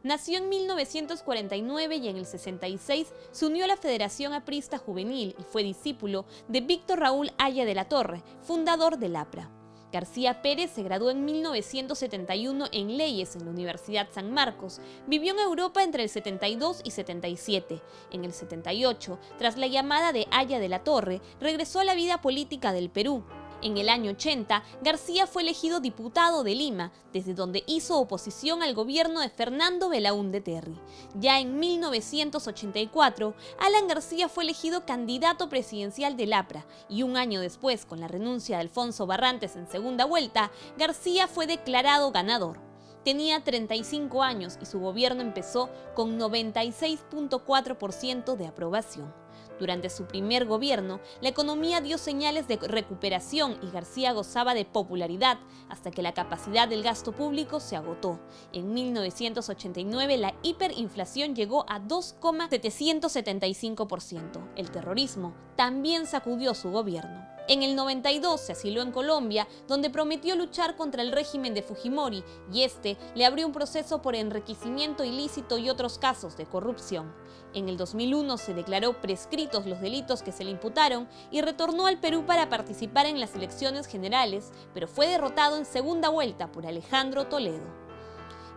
Nació en 1949 y en el 66 se unió a la Federación Aprista Juvenil y fue discípulo de Víctor Raúl Haya de la Torre, fundador del APRA. García Pérez se graduó en 1971 en Leyes en la Universidad San Marcos. Vivió en Europa entre el 72 y 77. En el 78, tras la llamada de Haya de la Torre, regresó a la vida política del Perú. En el año 80, García fue elegido diputado de Lima, desde donde hizo oposición al gobierno de Fernando Belaúnde Terry. Ya en 1984, Alan García fue elegido candidato presidencial del APRA y un año después, con la renuncia de Alfonso Barrantes en segunda vuelta, García fue declarado ganador. Tenía 35 años y su gobierno empezó con 96.4% de aprobación. Durante su primer gobierno, la economía dio señales de recuperación y García gozaba de popularidad hasta que la capacidad del gasto público se agotó. En 1989, la hiperinflación llegó a 2,775%. El terrorismo también sacudió su gobierno. En el 92 se asiló en Colombia, donde prometió luchar contra el régimen de Fujimori, y este le abrió un proceso por enriquecimiento ilícito y otros casos de corrupción. En el 2001 se declaró prescritos los delitos que se le imputaron y retornó al Perú para participar en las elecciones generales, pero fue derrotado en segunda vuelta por Alejandro Toledo.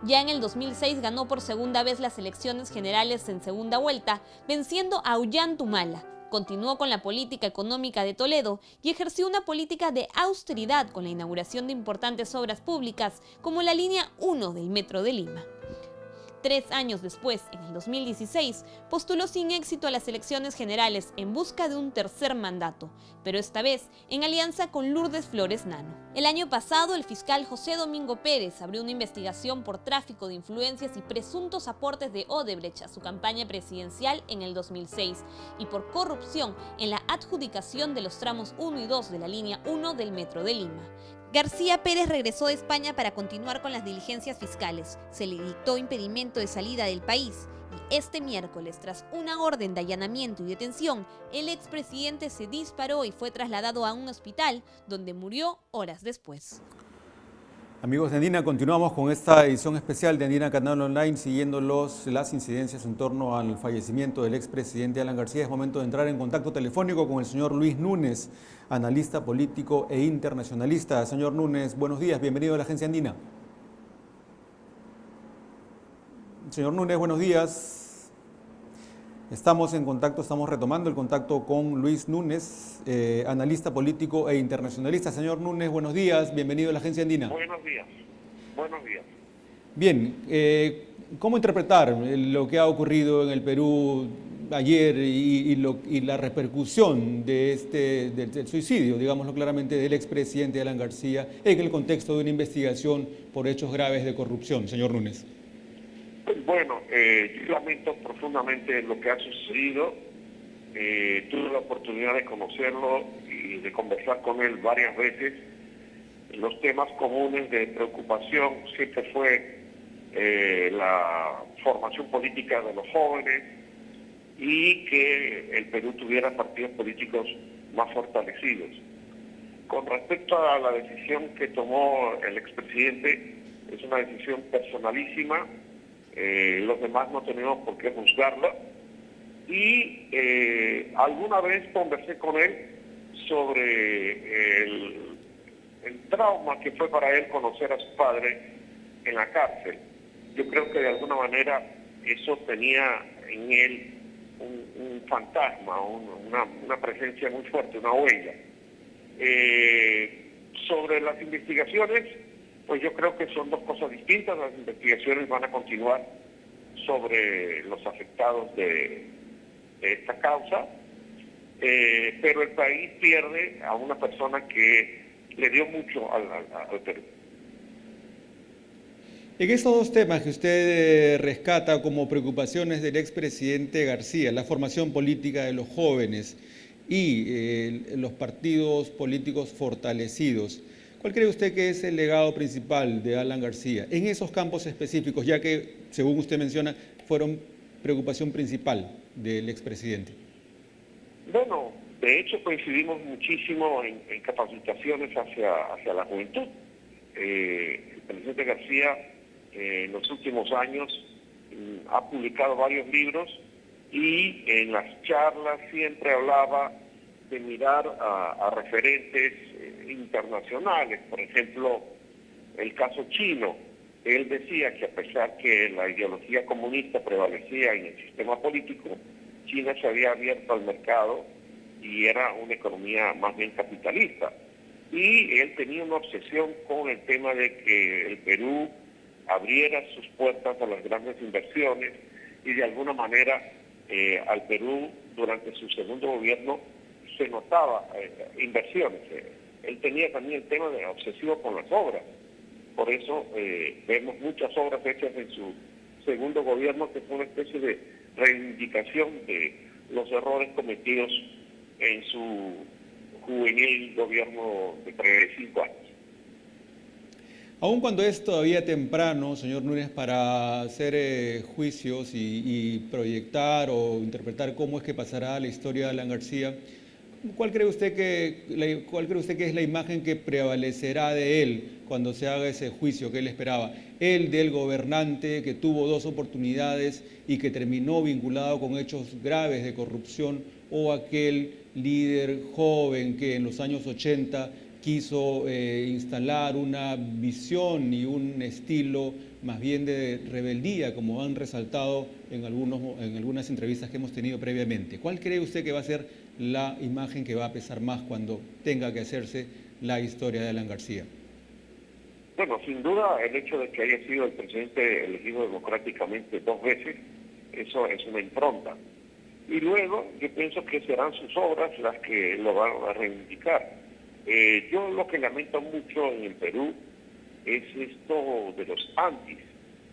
Ya en el 2006 ganó por segunda vez las elecciones generales en segunda vuelta, venciendo a Ollanta. Continuó con la política económica de Toledo y ejerció una política de austeridad con la inauguración de importantes obras públicas como la línea 1 del Metro de Lima. 3 años después, en el 2016, postuló sin éxito a las elecciones generales en busca de un tercer mandato, pero esta vez en alianza con Lourdes Flores Nano. El año pasado, el fiscal José Domingo Pérez abrió una investigación por tráfico de influencias y presuntos aportes de Odebrecht a su campaña presidencial en el 2006 y por corrupción en la adjudicación de los tramos 1 y 2 de la línea 1 del Metro de Lima. García Pérez regresó de España para continuar con las diligencias fiscales. Se le dictó impedimento de salida del país y este miércoles, tras una orden de allanamiento y detención, el expresidente se disparó y fue trasladado a un hospital donde murió horas después. Amigos de Andina, continuamos con esta edición especial de Andina Canal Online, siguiendo las incidencias en torno al fallecimiento del expresidente Alan García. Es momento de entrar en contacto telefónico con el señor Luis Núñez, analista político e internacionalista. Señor Núñez, buenos días, bienvenido a la Agencia Andina. Señor Núñez, buenos días. Estamos en contacto, estamos retomando el contacto con Luis Núñez, analista político e internacionalista. Señor Núñez, buenos días, bienvenido a la Agencia Andina. Buenos días, buenos días. Bien, ¿cómo interpretar lo que ha ocurrido en el Perú ayer y la repercusión del suicidio, digámoslo claramente, del expresidente Alan García en el contexto de una investigación por hechos graves de corrupción, señor Núñez? Bueno, yo lamento profundamente lo que ha sucedido. Tuve la oportunidad de conocerlo y de conversar con él varias veces. Los temas comunes de preocupación siempre fue la formación política de los jóvenes y que el Perú tuviera partidos políticos más fortalecidos. Con respecto a la decisión que tomó el expresidente, es una decisión personalísima. Los demás no tenemos por qué juzgarla, y alguna vez conversé con él sobre el trauma que fue para él conocer a su padre en la cárcel. Yo creo que de alguna manera eso tenía en él un fantasma, una presencia muy fuerte, una huella. Sobre las investigaciones, pues yo creo que son dos cosas distintas. Las investigaciones van a continuar sobre los afectados de esta causa, pero el país pierde a una persona que le dio mucho al Perú. En estos dos temas que usted rescata como preocupaciones del expresidente García, la formación política de los jóvenes y los partidos políticos fortalecidos, ¿cuál cree usted que es el legado principal de Alan García en esos campos específicos, ya que, según usted menciona, fueron preocupación principal del expresidente? Bueno, de hecho coincidimos muchísimo en capacitaciones hacia la juventud. El presidente García en los últimos años ha publicado varios libros y en las charlas siempre hablaba de mirar a referentes internacionales. Por ejemplo, el caso chino. Él decía que a pesar que la ideología comunista prevalecía en el sistema político, China se había abierto al mercado y era una economía más bien capitalista. Y él tenía una obsesión con el tema de que el Perú abriera sus puertas a las grandes inversiones y de alguna manera al Perú durante su segundo gobierno se notaba inversiones. Él tenía también el tema de obsesivo con las obras. Por eso vemos muchas obras hechas en su segundo gobierno, que fue una especie de reivindicación de los errores cometidos en su juvenil gobierno de 5 años. Aun cuando es todavía temprano, señor Núñez, para hacer juicios y proyectar o interpretar cómo es que pasará la historia de Alan García, ¿cuál cree usted que es la imagen que prevalecerá de él cuando se haga ese juicio que él esperaba? ¿El del gobernante que tuvo 2 oportunidades y que terminó vinculado con hechos graves de corrupción, o aquel líder joven que en los años 80 quiso instalar una visión y un estilo más bien de rebeldía, como han resaltado en algunas entrevistas que hemos tenido previamente? ¿Cuál cree usted que va a ser la imagen que va a pesar más cuando tenga que hacerse la historia de Alan García? Bueno, sin duda el hecho de que haya sido el presidente elegido democráticamente 2 veces, eso es una impronta. Y luego yo pienso que serán sus obras las que lo van a reivindicar. Yo lo que lamento mucho en el Perú es esto de los antis.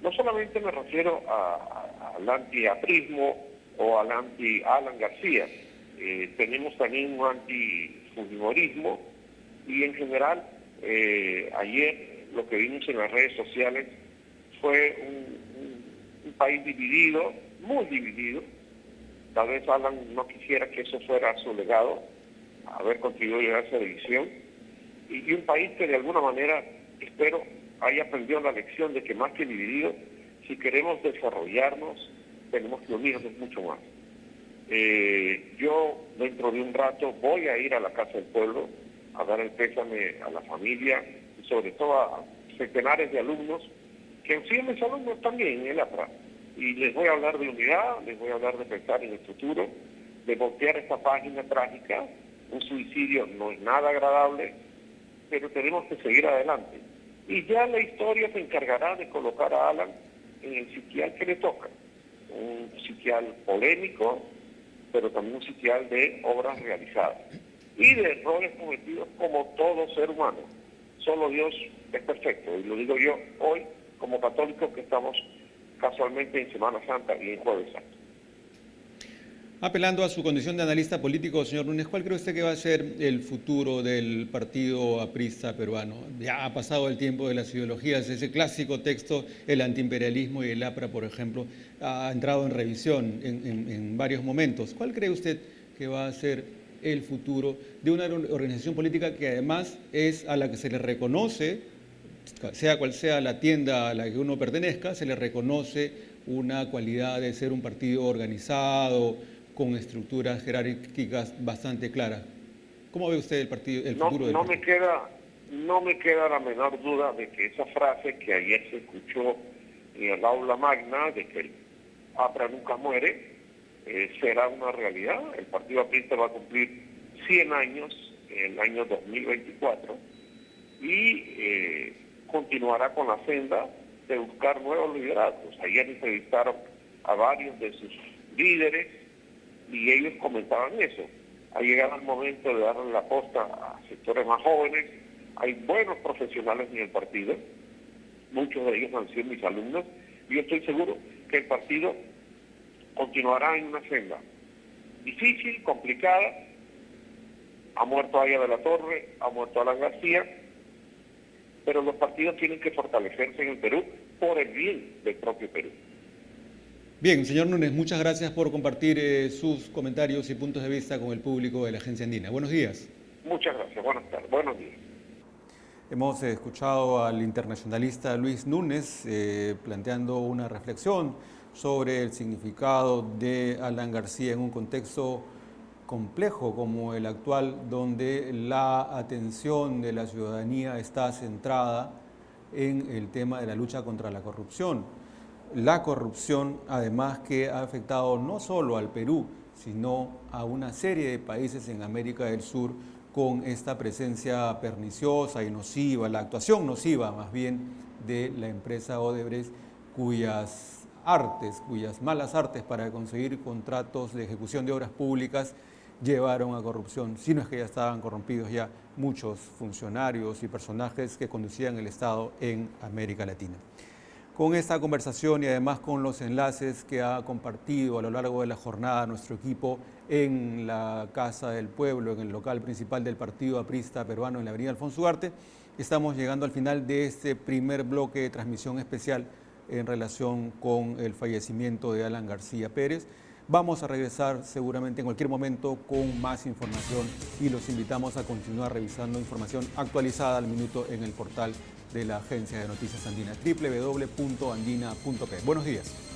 No solamente me refiero al anti-aprismo o al anti-Alan García. Tenemos también un anti-fujimorismo y en general ayer lo que vimos en las redes sociales fue un país dividido, muy dividido. Tal vez Alan no quisiera que eso fuera su legado, haber contribuido a esa división, y un país que de alguna manera, espero, haya aprendido la lección de que más que dividido, si queremos desarrollarnos, tenemos que unirnos mucho más. Yo dentro de un rato voy a ir a la Casa del Pueblo a dar el pésame a la familia y sobre todo a centenares de alumnos que han sido mis alumnos también en el APRA. Y les voy a hablar de unidad, les voy a hablar de pensar en el futuro, de voltear esta página trágica. Un suicidio no es nada agradable, pero tenemos que seguir adelante. Y ya la historia se encargará de colocar a Alan en el sitial que le toca. Un sitial polémico, pero también un sitial de obras realizadas. Y de errores cometidos como todo ser humano. Solo Dios es perfecto. Y lo digo yo hoy, como católicos que estamos casualmente en Semana Santa y en Jueves Santo. Apelando a su condición de analista político, señor Núñez, ¿cuál cree usted que va a ser el futuro del partido aprista peruano? Ya ha pasado el tiempo de las ideologías, ese clásico texto, el antiimperialismo y el APRA, por ejemplo, ha entrado en revisión en varios momentos. ¿Cuál cree usted que va a ser el futuro de una organización política que además es a la que se le reconoce, sea cual sea la tienda a la que uno pertenezca, se le reconoce una cualidad de ser un partido organizado, con estructuras jerárquicas bastante claras? ¿Cómo ve usted el futuro del partido? No me queda la menor duda de que esa frase que ayer se escuchó en el aula magna, de que el APRA nunca muere, será una realidad. El partido aprista va a cumplir 100 años en el año 2024 y continuará con la senda de buscar nuevos liderazgos. Ayer entrevistaron a varios de sus líderes y ellos comentaban eso. Ha llegado el momento de darle la posta a sectores más jóvenes. Hay buenos profesionales en el partido, muchos de ellos han sido mis alumnos, y yo estoy seguro que el partido continuará en una senda difícil, complicada. Ha muerto Aya de la Torre, ha muerto Alan García, pero los partidos tienen que fortalecerse en el Perú por el bien del propio Perú. Bien, señor Núñez, muchas gracias por compartir sus comentarios y puntos de vista con el público de la Agencia Andina. Buenos días. Muchas gracias, buenas tardes, buenos días. Hemos escuchado al internacionalista Luis Núñez planteando una reflexión sobre el significado de Alan García en un contexto complejo como el actual, donde la atención de la ciudadanía está centrada en el tema de la lucha contra la corrupción. La corrupción, además, que ha afectado no solo al Perú, sino a una serie de países en América del Sur con esta presencia perniciosa y nociva, la actuación nociva más bien de la empresa Odebrecht, cuyas malas artes para conseguir contratos de ejecución de obras públicas llevaron a corrupción, si no es que ya estaban corrompidos ya muchos funcionarios y personajes que conducían el Estado en América Latina. Con esta conversación y además con los enlaces que ha compartido a lo largo de la jornada nuestro equipo en la Casa del Pueblo, en el local principal del Partido Aprista Peruano en la avenida Alfonso Ugarte, estamos llegando al final de este primer bloque de transmisión especial en relación con el fallecimiento de Alan García Pérez. Vamos a regresar seguramente en cualquier momento con más información y los invitamos a continuar revisando información actualizada al minuto en el portal de la Agencia de Noticias Andina, www.andina.p. Buenos días.